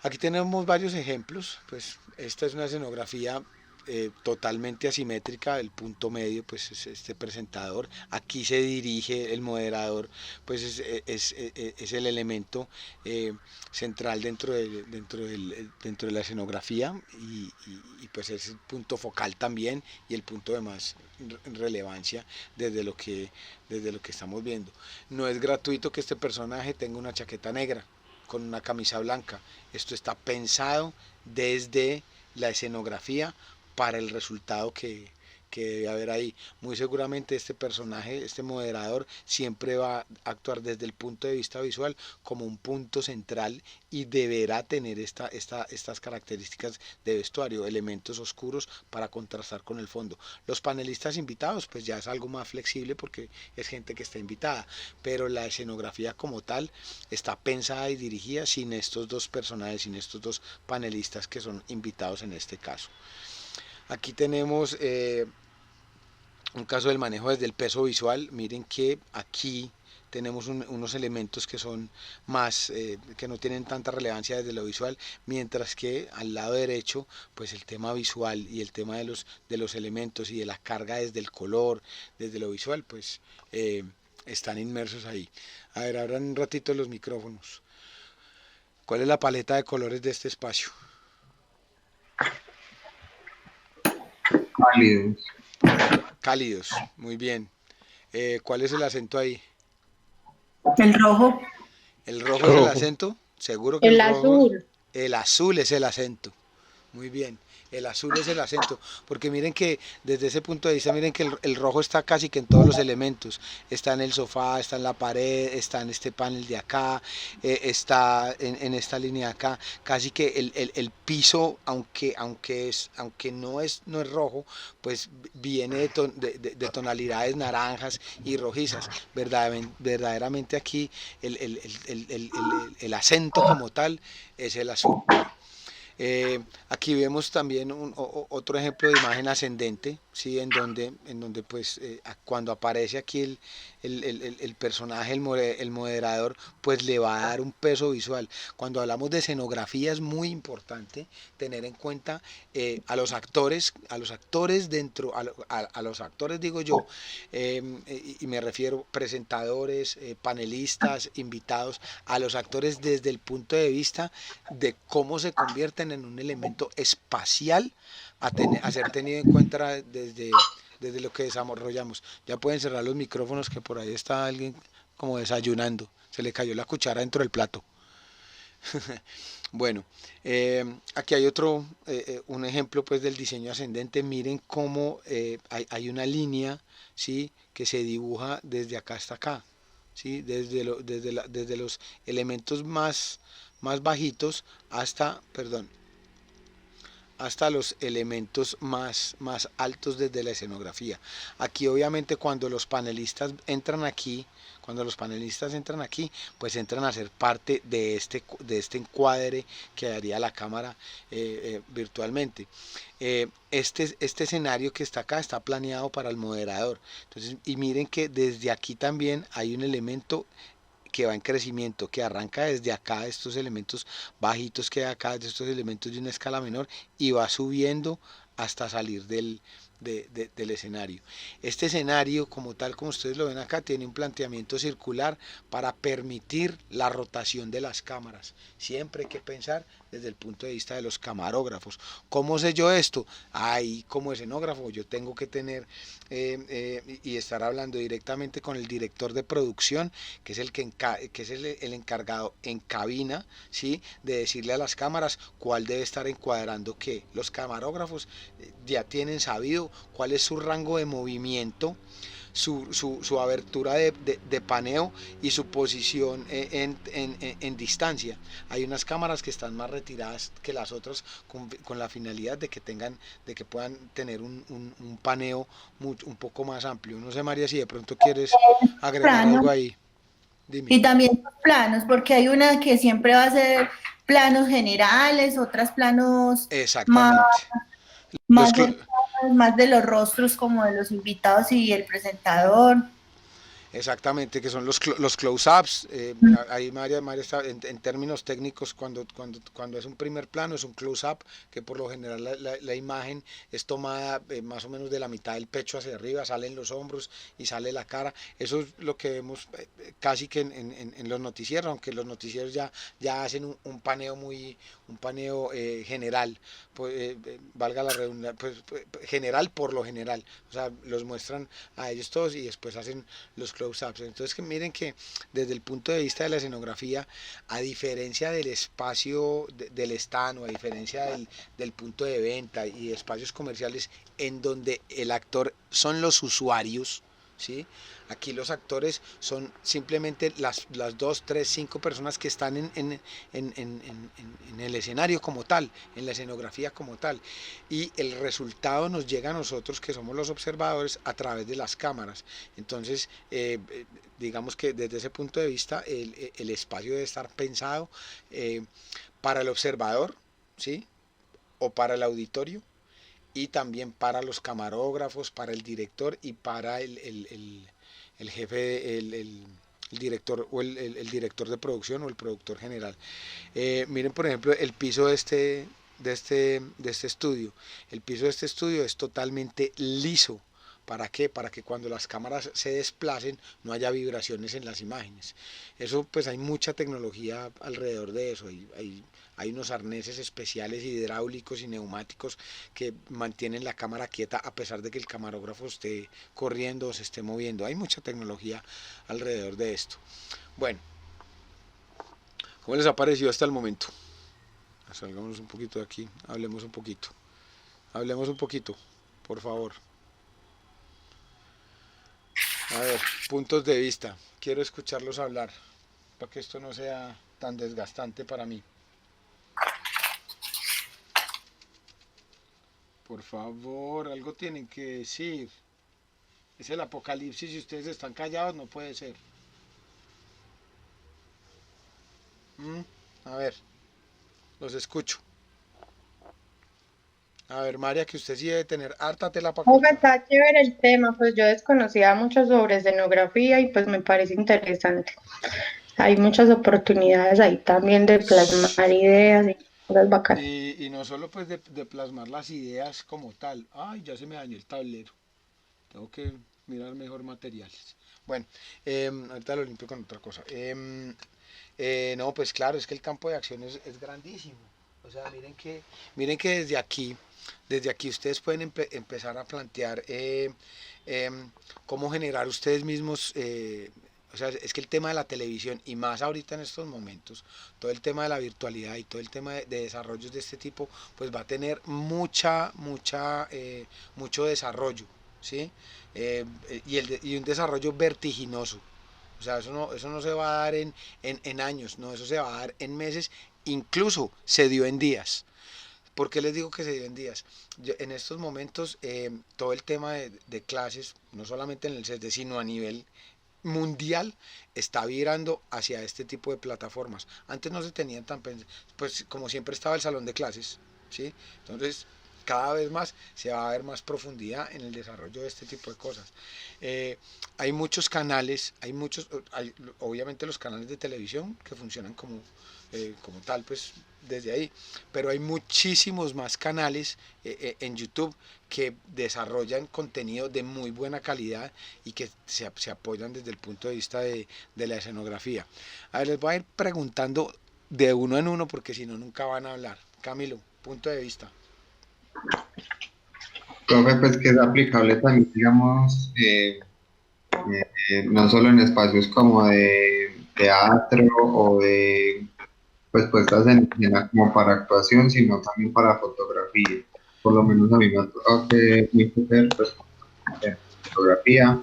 Aquí tenemos varios ejemplos. Pues esta es una escenografía totalmente asimétrica. El punto medio pues es este presentador, aquí se dirige el moderador, pues es el elemento central dentro de la escenografía, y pues es el punto focal también y el punto de más relevancia desde lo que estamos viendo. No es gratuito que este personaje tenga una chaqueta negra con una camisa blanca. Esto está pensado desde la escenografía para el resultado que debe haber ahí. Muy seguramente este personaje, este moderador, siempre va a actuar desde el punto de vista visual como un punto central y deberá tener estas características de vestuario, elementos oscuros para contrastar con el fondo. Los panelistas invitados pues ya es algo más flexible porque es gente que está invitada, pero la escenografía como tal está pensada y dirigida sin estos dos personajes, sin estos dos panelistas que son invitados en este caso. Aquí tenemos un caso del manejo desde el peso visual. Miren que aquí tenemos unos elementos que son más, que no tienen tanta relevancia desde lo visual, mientras que al lado derecho, pues el tema visual y el tema de los elementos y de la carga desde el color, desde lo visual, pues están inmersos ahí. A ver, abran un ratito los micrófonos. ¿Cuál es la paleta de colores de este espacio? Cálidos. Cálidos, muy bien. ¿Cuál es el acento ahí? El rojo. ¿El rojo es el acento? Seguro que El rojo. azul. El azul es el acento. Muy bien. El azul es el acento, porque miren que desde ese punto de vista, miren que el rojo está casi que en todos los elementos. Está en el sofá, está en la pared, está en este panel de acá, está en esta línea de acá. Casi que el piso, aunque no es rojo, pues viene de tonalidades naranjas y rojizas. Verdaderamente aquí el acento como tal es el azul. Aquí vemos también otro ejemplo de imagen ascendente, ¿sí? en donde pues cuando aparece aquí el personaje, el moderador, pues le va a dar un peso visual. Cuando hablamos de escenografía es muy importante tener en cuenta a los actores dentro, a los actores digo yo, y me refiero a panelistas, invitados, a los actores desde el punto de vista de cómo se convierten en un elemento espacial a ser tenido en cuenta desde lo que desarrollamos. Ya pueden cerrar los micrófonos, que por ahí está alguien como desayunando, se le cayó la cuchara dentro del plato. Bueno, aquí hay un ejemplo pues del diseño ascendente. Miren cómo hay una línea, ¿sí? que se dibuja desde acá hasta acá, ¿sí? desde los elementos más bajitos hasta los elementos más altos desde la escenografía. Aquí obviamente cuando los panelistas entran aquí, pues entran a ser parte de este encuadre que daría la cámara virtualmente. Este escenario que está acá está planeado para el moderador. Entonces, y miren que desde aquí también hay un elemento que va en crecimiento, que arranca desde acá, de estos elementos bajitos que hay acá, de estos elementos de una escala menor, y va subiendo hasta salir del escenario. Este escenario, como tal, como ustedes lo ven acá, tiene un planteamiento circular para permitir la rotación de las cámaras. Siempre hay que pensar desde el punto de vista de los camarógrafos. ¿Cómo sé yo esto? Ahí, como escenógrafo, yo tengo que tener y estar hablando directamente con el director de producción, que es el encargado en cabina, ¿sí?, de decirle a las cámaras cuál debe estar encuadrando qué. Los camarógrafos ya tienen sabido cuál es su rango de movimiento, su abertura de paneo y su posición en distancia. Hay unas cámaras que están más retiradas que las otras con la finalidad de que puedan tener un paneo un poco más amplio. No sé, María, si de pronto quieres agregar algo ahí. Dime. Y también los planos, porque hay una que siempre va a ser planos generales, otras planos Exactamente. más de los rostros como de los invitados y el presentador. Exactamente, que son los close-ups. Ahí María está en términos técnicos, cuando es un primer plano, es un close-up, que por lo general la imagen es tomada más o menos de la mitad del pecho hacia arriba, salen los hombros y sale la cara. Eso es lo que vemos casi que en los noticieros, aunque los noticieros ya hacen un paneo general, pues, valga la redundancia, pues, general por lo general. O sea, los muestran a ellos todos y después hacen los close-ups. Entonces, que miren que desde el punto de vista de la escenografía, a diferencia del espacio del stand, o a diferencia del punto de venta y de espacios comerciales en donde el actor son los usuarios, ¿sí?, aquí los actores son simplemente las 2, 3, 5 personas que están en el escenario como tal, en la escenografía como tal, y el resultado nos llega a nosotros, que somos los observadores, a través de las cámaras. Entonces, digamos que desde ese punto de vista el espacio debe estar pensado para el observador, ¿sí?, o para el auditorio, y también para los camarógrafos, para el director y para el jefe, el director o el director de producción o el productor general. Miren, por ejemplo, el piso de este estudio. El piso de este estudio es totalmente liso. ¿Para qué? Para que cuando las cámaras se desplacen no haya vibraciones en las imágenes. Eso, pues, hay mucha tecnología alrededor de eso. Hay unos arneses especiales hidráulicos y neumáticos que mantienen la cámara quieta a pesar de que el camarógrafo esté corriendo o se esté moviendo. Hay mucha tecnología alrededor de esto. Bueno, ¿cómo les ha parecido hasta el momento? Salgamos un poquito de aquí, hablemos un poquito, por favor. A ver, puntos de vista, quiero escucharlos hablar, para que esto no sea tan desgastante para mí. Por favor, algo tienen que decir. Es el apocalipsis, si ustedes están callados no puede ser. A ver, los escucho. A ver, María, que usted sí debe tener harta tela para Oiga, está chévere el tema, pues yo desconocía mucho sobre escenografía y pues me parece interesante. Hay muchas oportunidades ahí también de plasmar ideas y cosas bacanas. Y no solo pues de plasmar las ideas como tal. Ay, ya se me dañó el tablero. Tengo que mirar mejor materiales. Bueno, ahorita lo limpio con otra cosa. No, pues claro, es que el campo de acción es grandísimo. O sea, miren que desde aquí ustedes pueden empezar a plantear cómo generar ustedes mismos. O sea, es que el tema de la televisión, y más ahorita en estos momentos, todo el tema de la virtualidad y todo el tema de desarrollos de este tipo, pues va a tener mucho desarrollo, ¿sí? Y un desarrollo vertiginoso. O sea, eso no se va a dar en años, no, eso se va a dar en meses, incluso se dio en días. ¿Por qué les digo que se dio en días? En estos momentos, todo el tema de clases, no solamente en el CESDE, sino a nivel mundial, está virando hacia este tipo de plataformas. Antes no se tenían tan, pues como siempre estaba el salón de clases, ¿sí? Entonces, cada vez más se va a ver más profundidad en el desarrollo de este tipo de cosas. Hay muchos canales, obviamente los canales de televisión que funcionan como tal, pues desde ahí, pero hay muchísimos más canales en YouTube que desarrollan contenido de muy buena calidad y que se apoyan desde el punto de vista de la escenografía. A ver, les voy a ir preguntando de uno en uno porque si no nunca van a hablar. Camilo, punto de vista. Profe, pues que es aplicable también, digamos, no solo en espacios como de teatro o de pues puestas en escena como para actuación, sino también para fotografía. Por lo menos a mí me ha tocado que mi mujer, pues, en fotografía,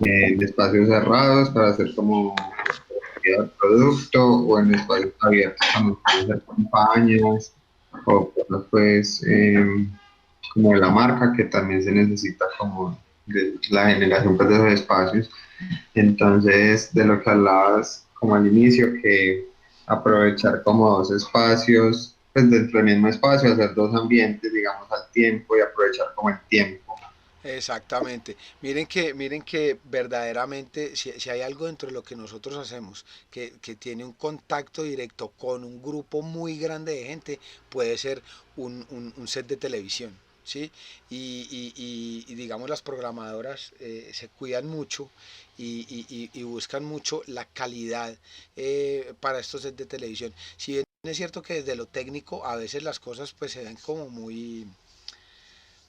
en espacios cerrados para hacer como fotografía del producto o en espacios abiertos cuando se pueden hacer campañas o cosas pues como de la marca que también se necesita como de la generación pues, de esos espacios. Entonces, de lo que hablabas como al inicio, que aprovechar como dos espacios, pues dentro del mismo espacio, hacer dos ambientes, digamos, al tiempo y aprovechar como el tiempo. Exactamente. Miren que verdaderamente si hay algo dentro de lo que nosotros hacemos que tiene un contacto directo con un grupo muy grande de gente, puede ser un set de televisión. ¿Sí? Y digamos las programadoras se cuidan mucho y buscan mucho la calidad para estos sets de televisión. Si bien es cierto que desde lo técnico a veces las cosas pues se ven como muy,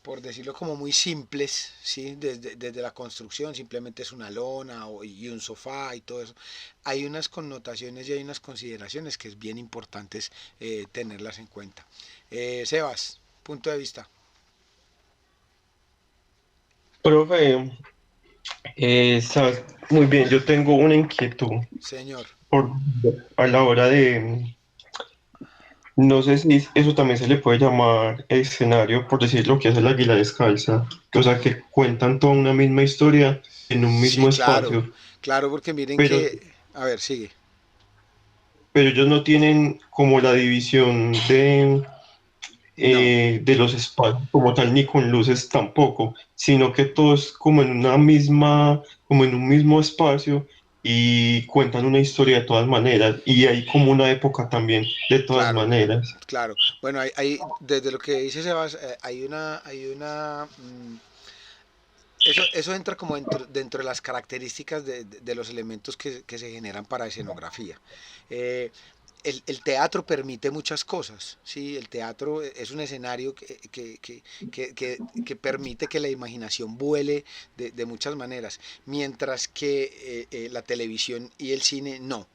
por decirlo como muy simples, ¿sí? Desde la construcción simplemente es una lona y un sofá y todo eso. Hay unas connotaciones y hay unas consideraciones que es bien importantes tenerlas en cuenta. Sebas, punto de vista. Profe, sabes, muy bien, yo tengo una inquietud Señor. por, a la hora de, no sé si eso también se le puede llamar escenario, por decir lo que hace el Águila Descalza, o sea, que cuentan toda una misma historia en un Sí, mismo claro, espacio, claro, porque miren pero, que, a ver, sigue. pero ellos no tienen como la división No, de los espacios como tal, ni con luces tampoco, sino que todo es como en una misma, como en un mismo espacio y cuentan una historia de todas maneras y hay como una época también de todas claro, maneras. claro. Bueno, desde lo que dice Sebas, eso entra como dentro de las características de los elementos que se generan para escenografía. Eh, el teatro permite muchas cosas, ¿sí? El teatro es un escenario que permite que la imaginación vuele de muchas maneras, mientras que la televisión y el cine no.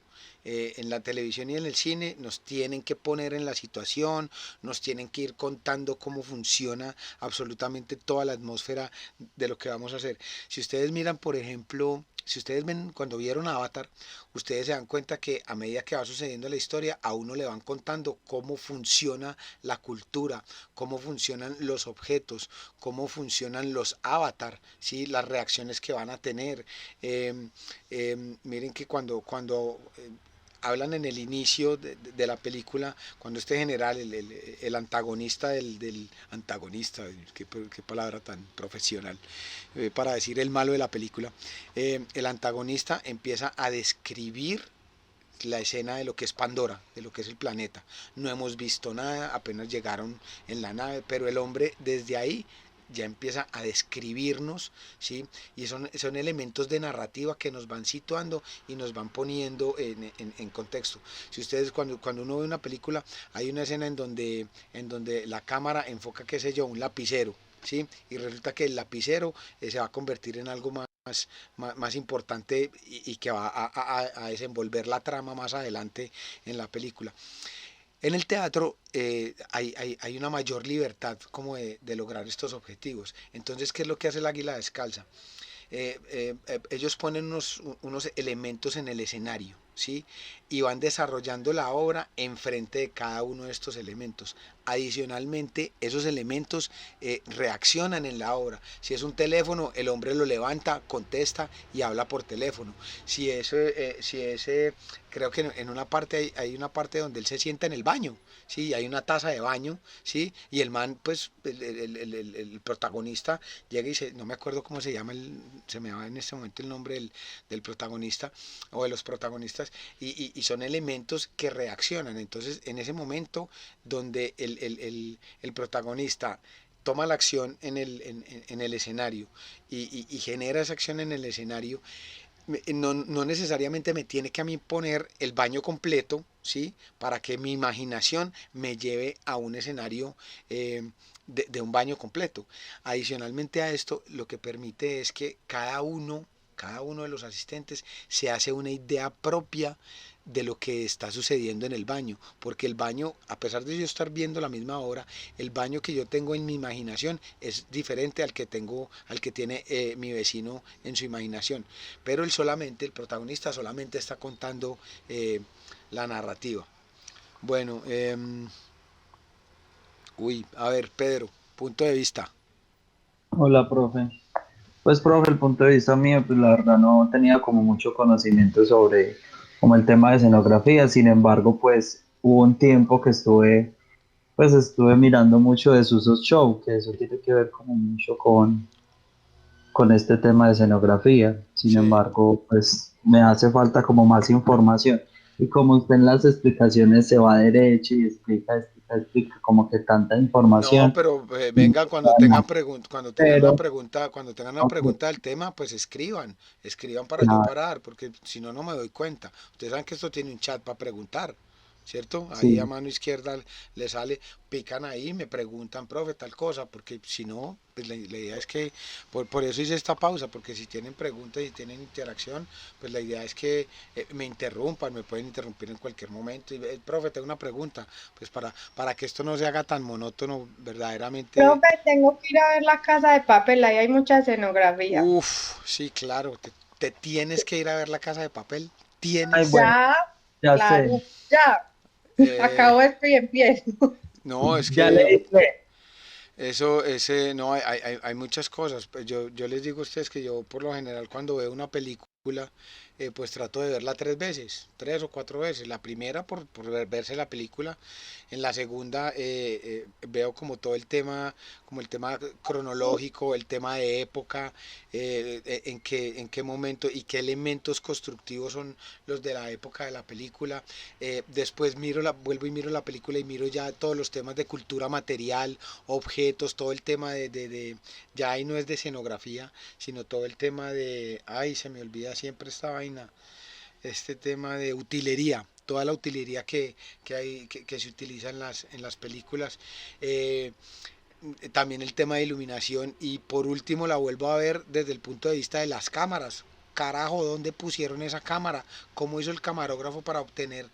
En la televisión y en el cine nos tienen que poner en la situación, nos tienen que ir contando cómo funciona absolutamente toda la atmósfera de lo que vamos a hacer. Si ustedes miran, por ejemplo, si ustedes ven cuando vieron Avatar, ustedes se dan cuenta que a medida que va sucediendo la historia, a uno le van contando cómo funciona la cultura, cómo funcionan los objetos, cómo funcionan los avatar, ¿sí? Las reacciones que van a tener. Miren que cuando hablan en el inicio de la película, cuando este general, el antagonista del antagonista, qué palabra tan profesional, para decir el malo de la película, el antagonista empieza a describir la escena de lo que es Pandora, de lo que es el planeta. No hemos visto nada, apenas llegaron en la nave, pero el hombre desde ahí ya empieza a describirnos, ¿sí? Y son elementos de narrativa que nos van situando y nos van poniendo en contexto. Si ustedes, cuando uno ve una película, hay una escena en donde la cámara enfoca, qué sé yo, un lapicero, ¿sí? Y resulta que el lapicero se va a convertir en algo más importante y que va a desenvolver la trama más adelante en la película. En el teatro hay una mayor libertad como de lograr estos objetivos. Entonces, ¿qué es lo que hace el Águila Descalza? Ellos ponen unos elementos en el escenario, ¿sí? Y van desarrollando la obra enfrente de cada uno de estos elementos. Adicionalmente, esos elementos reaccionan en la obra. Si es un teléfono, el hombre lo levanta, contesta y habla por teléfono. Creo que en una parte hay una parte donde él se sienta en el baño, ¿sí? Hay una taza de baño, ¿sí? Y el man, pues, el protagonista llega y no me acuerdo cómo se llama, se me va en este momento el nombre del protagonista o de los protagonistas, y son elementos que reaccionan. Entonces, en ese momento donde el protagonista toma la acción en el escenario y genera esa acción en el escenario, no necesariamente me tiene que a mí poner el baño completo, ¿sí? Para que mi imaginación me lleve a un escenario de un baño completo. Adicionalmente a esto, lo que permite es que cada uno de los asistentes se hace una idea propia de lo que está sucediendo en el baño, porque el baño, a pesar de yo estar viendo la misma obra, el baño que yo tengo en mi imaginación es diferente al que tiene mi vecino en su imaginación, pero el protagonista solamente está contando la narrativa. Bueno, a ver, Pedro, punto de vista. Hola, profe. Pues, profe, el punto de vista mío, pues la verdad no tenía como mucho conocimiento sobre como el tema de escenografía. Sin embargo, pues hubo un tiempo que estuve mirando mucho de Susos Show, que eso tiene que ver como mucho con este tema de escenografía. Sin embargo, pues me hace falta como más información. Y como usted en las explicaciones se va derecho y explica, como que tanta No, información. pero venga, cuando tengan Pero, una ok, pregunta del tema, pues escriban para yo claro, parar, porque si no, no me doy cuenta. Ustedes saben que esto tiene un chat para preguntar, ¿cierto? Ahí a sí. mano izquierda le sale, pican ahí, me preguntan, profe, tal cosa, porque si no, pues la idea es que, por eso hice esta pausa, porque si tienen preguntas y tienen interacción, pues la idea es que me interrumpan, me pueden interrumpir en cualquier momento. Y, profe, tengo una pregunta, pues para que esto no se haga tan monótono, verdaderamente. Profe, tengo que ir a ver La Casa de Papel, ahí hay mucha escenografía. Sí, claro, te tienes que ir a ver La Casa de Papel, Ay, tienes. bueno, Ya, ya sé, claro, ya. Eh, Acabo esto y empiezo. no, es ya que leíste. no, hay muchas cosas. Pues yo les digo a ustedes que yo por lo general cuando veo una película, pues trato de verla 3 veces, 3 o 4 veces. La primera por verse la película, en la segunda veo como todo el tema, como el tema cronológico, el tema de época, en qué momento y qué elementos constructivos son los de la época de la película. Después vuelvo y miro la película y miro ya todos los temas de cultura material, objetos, todo el tema ya ahí no es de escenografía, sino todo el tema ay, se me olvida siempre esta vaina, este tema de utilería, toda la utilería que se utiliza en las películas. También el tema de iluminación, y por último la vuelvo a ver desde el punto de vista de las cámaras. Carajo, ¿dónde pusieron esa cámara? ¿Cómo hizo el camarógrafo para obtener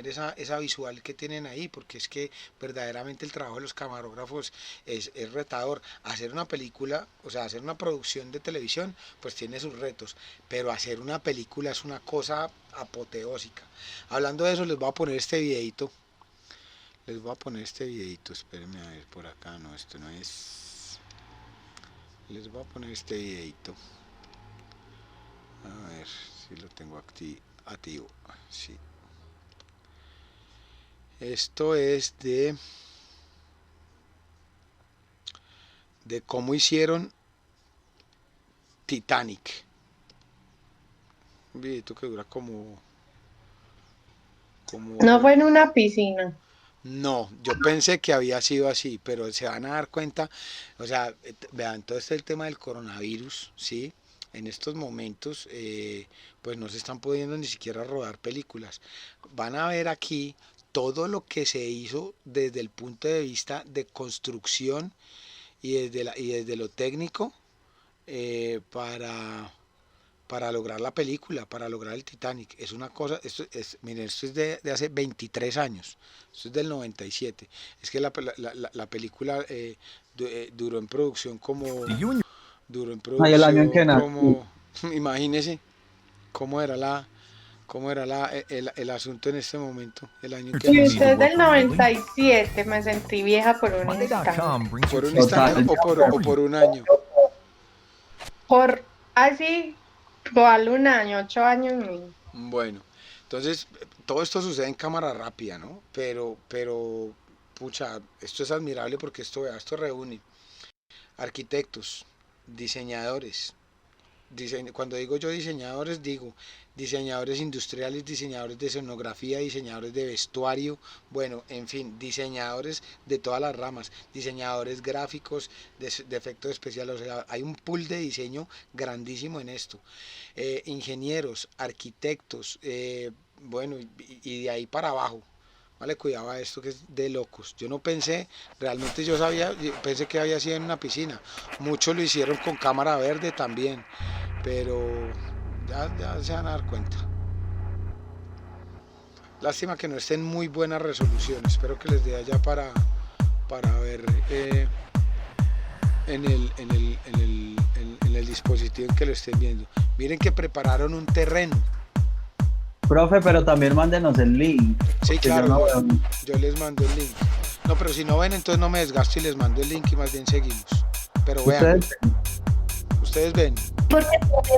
esa visual que tienen ahí? Porque es que verdaderamente el trabajo de los camarógrafos es retador. Hacer una película, o sea, hacer una producción de televisión, pues tiene sus retos, pero hacer una película es una cosa apoteósica. Hablando de eso, les voy a poner este videito. Espérenme a ver por acá, no, esto no es. Les voy a poner este videito. A ver si lo tengo activo. Sí. Esto es de cómo hicieron Titanic. Un videito que dura como. No fue en una piscina. No, yo pensé que había sido así, pero se van a dar cuenta, o sea, vean, todo este el tema del coronavirus, ¿sí? En estos momentos, pues no se están pudiendo ni siquiera rodar películas. Van a ver aquí todo lo que se hizo desde el punto de vista de construcción y desde lo técnico, eh, para, para lograr la película, para lograr el Titanic. Es una cosa, miren, esto es de hace 23 años, esto es del 97. Es que la película duró en producción Ay, el año en que nací. imagínense cómo era ¿Cómo era el asunto en este momento? El año en que Y nací. usted es del 97, me sentí vieja por un instante. ¿Por un instante o por un año? Por así, igual un año, 8 años mío. Bueno, entonces todo esto sucede en cámara rápida, ¿no? Pero, pucha, esto es admirable porque esto reúne arquitectos, diseñadores. Cuando digo yo diseñadores, digo diseñadores industriales, diseñadores de escenografía, diseñadores de vestuario, bueno, en fin, diseñadores de todas las ramas, diseñadores gráficos, de efectos especiales, o sea, hay un pool de diseño grandísimo en esto. Ingenieros, arquitectos, bueno, y de ahí para abajo. Vale, cuidado a esto que es de locos. Yo no pensé, realmente yo pensé que había sido en una piscina. Muchos lo hicieron con cámara verde también, pero ya se van a dar cuenta. Lástima que no esté en muy buena resolución. Espero que les dé allá para ver en el dispositivo en que lo estén viendo. Miren que prepararon un terreno. Profe, pero también mándenos el link. Sí, porque claro, yo no veo. yo les mando el link. No, pero si no ven, entonces no me desgasto y les mando el link y más bien seguimos. Pero vean, ustedes ven. Porque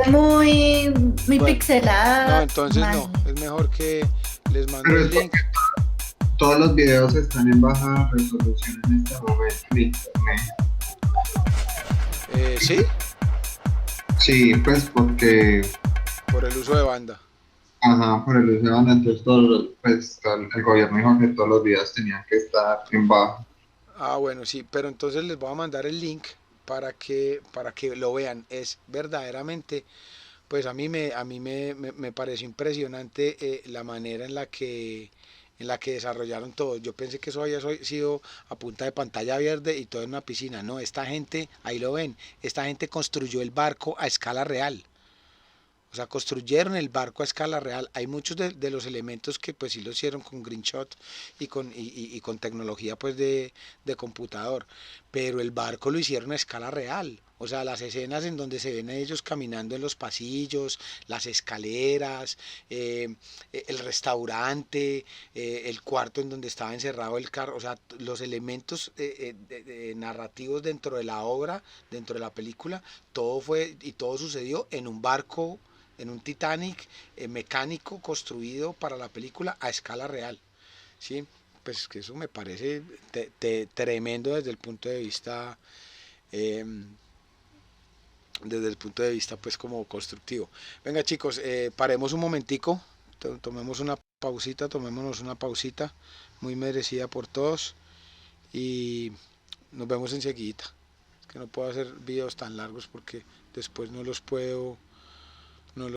es muy Bueno, pixelada. no, entonces no, es mejor que les mando Pero el es link. Todos los videos están en baja resolución en este momento en internet. ¿Sí? Sí, pues porque, Por el uso de banda. ajá, por el uso de banda, entonces el gobierno dijo que todos los videos tenían que estar en baja. Ah, bueno, sí, pero entonces les voy a mandar el link para que lo vean. Es verdaderamente, pues a mí me pareció impresionante la manera en la que desarrollaron todo. Yo pensé que eso había sido a punta de pantalla verde y todo en una piscina. No, esta gente, ahí lo ven, esta gente construyó el barco a escala real. O sea, construyeron el barco a escala real. Hay muchos de los elementos que pues sí lo hicieron con Greenshot y con tecnología pues de computador. Pero el barco lo hicieron a escala real. O sea, las escenas en donde se ven a ellos caminando en los pasillos, las escaleras, el restaurante, el cuarto en donde estaba encerrado el carro, o sea, los elementos narrativos dentro de la obra, dentro de la película, todo sucedió en un barco, en un Titanic mecánico construido para la película a escala real. ¿Sí? Pues que eso me parece tremendo desde el punto de vista pues como constructivo. Venga chicos, paremos un momentico, tomémonos una pausita muy merecida por todos y nos vemos enseguida. Es que no puedo hacer videos tan largos porque después no los puedo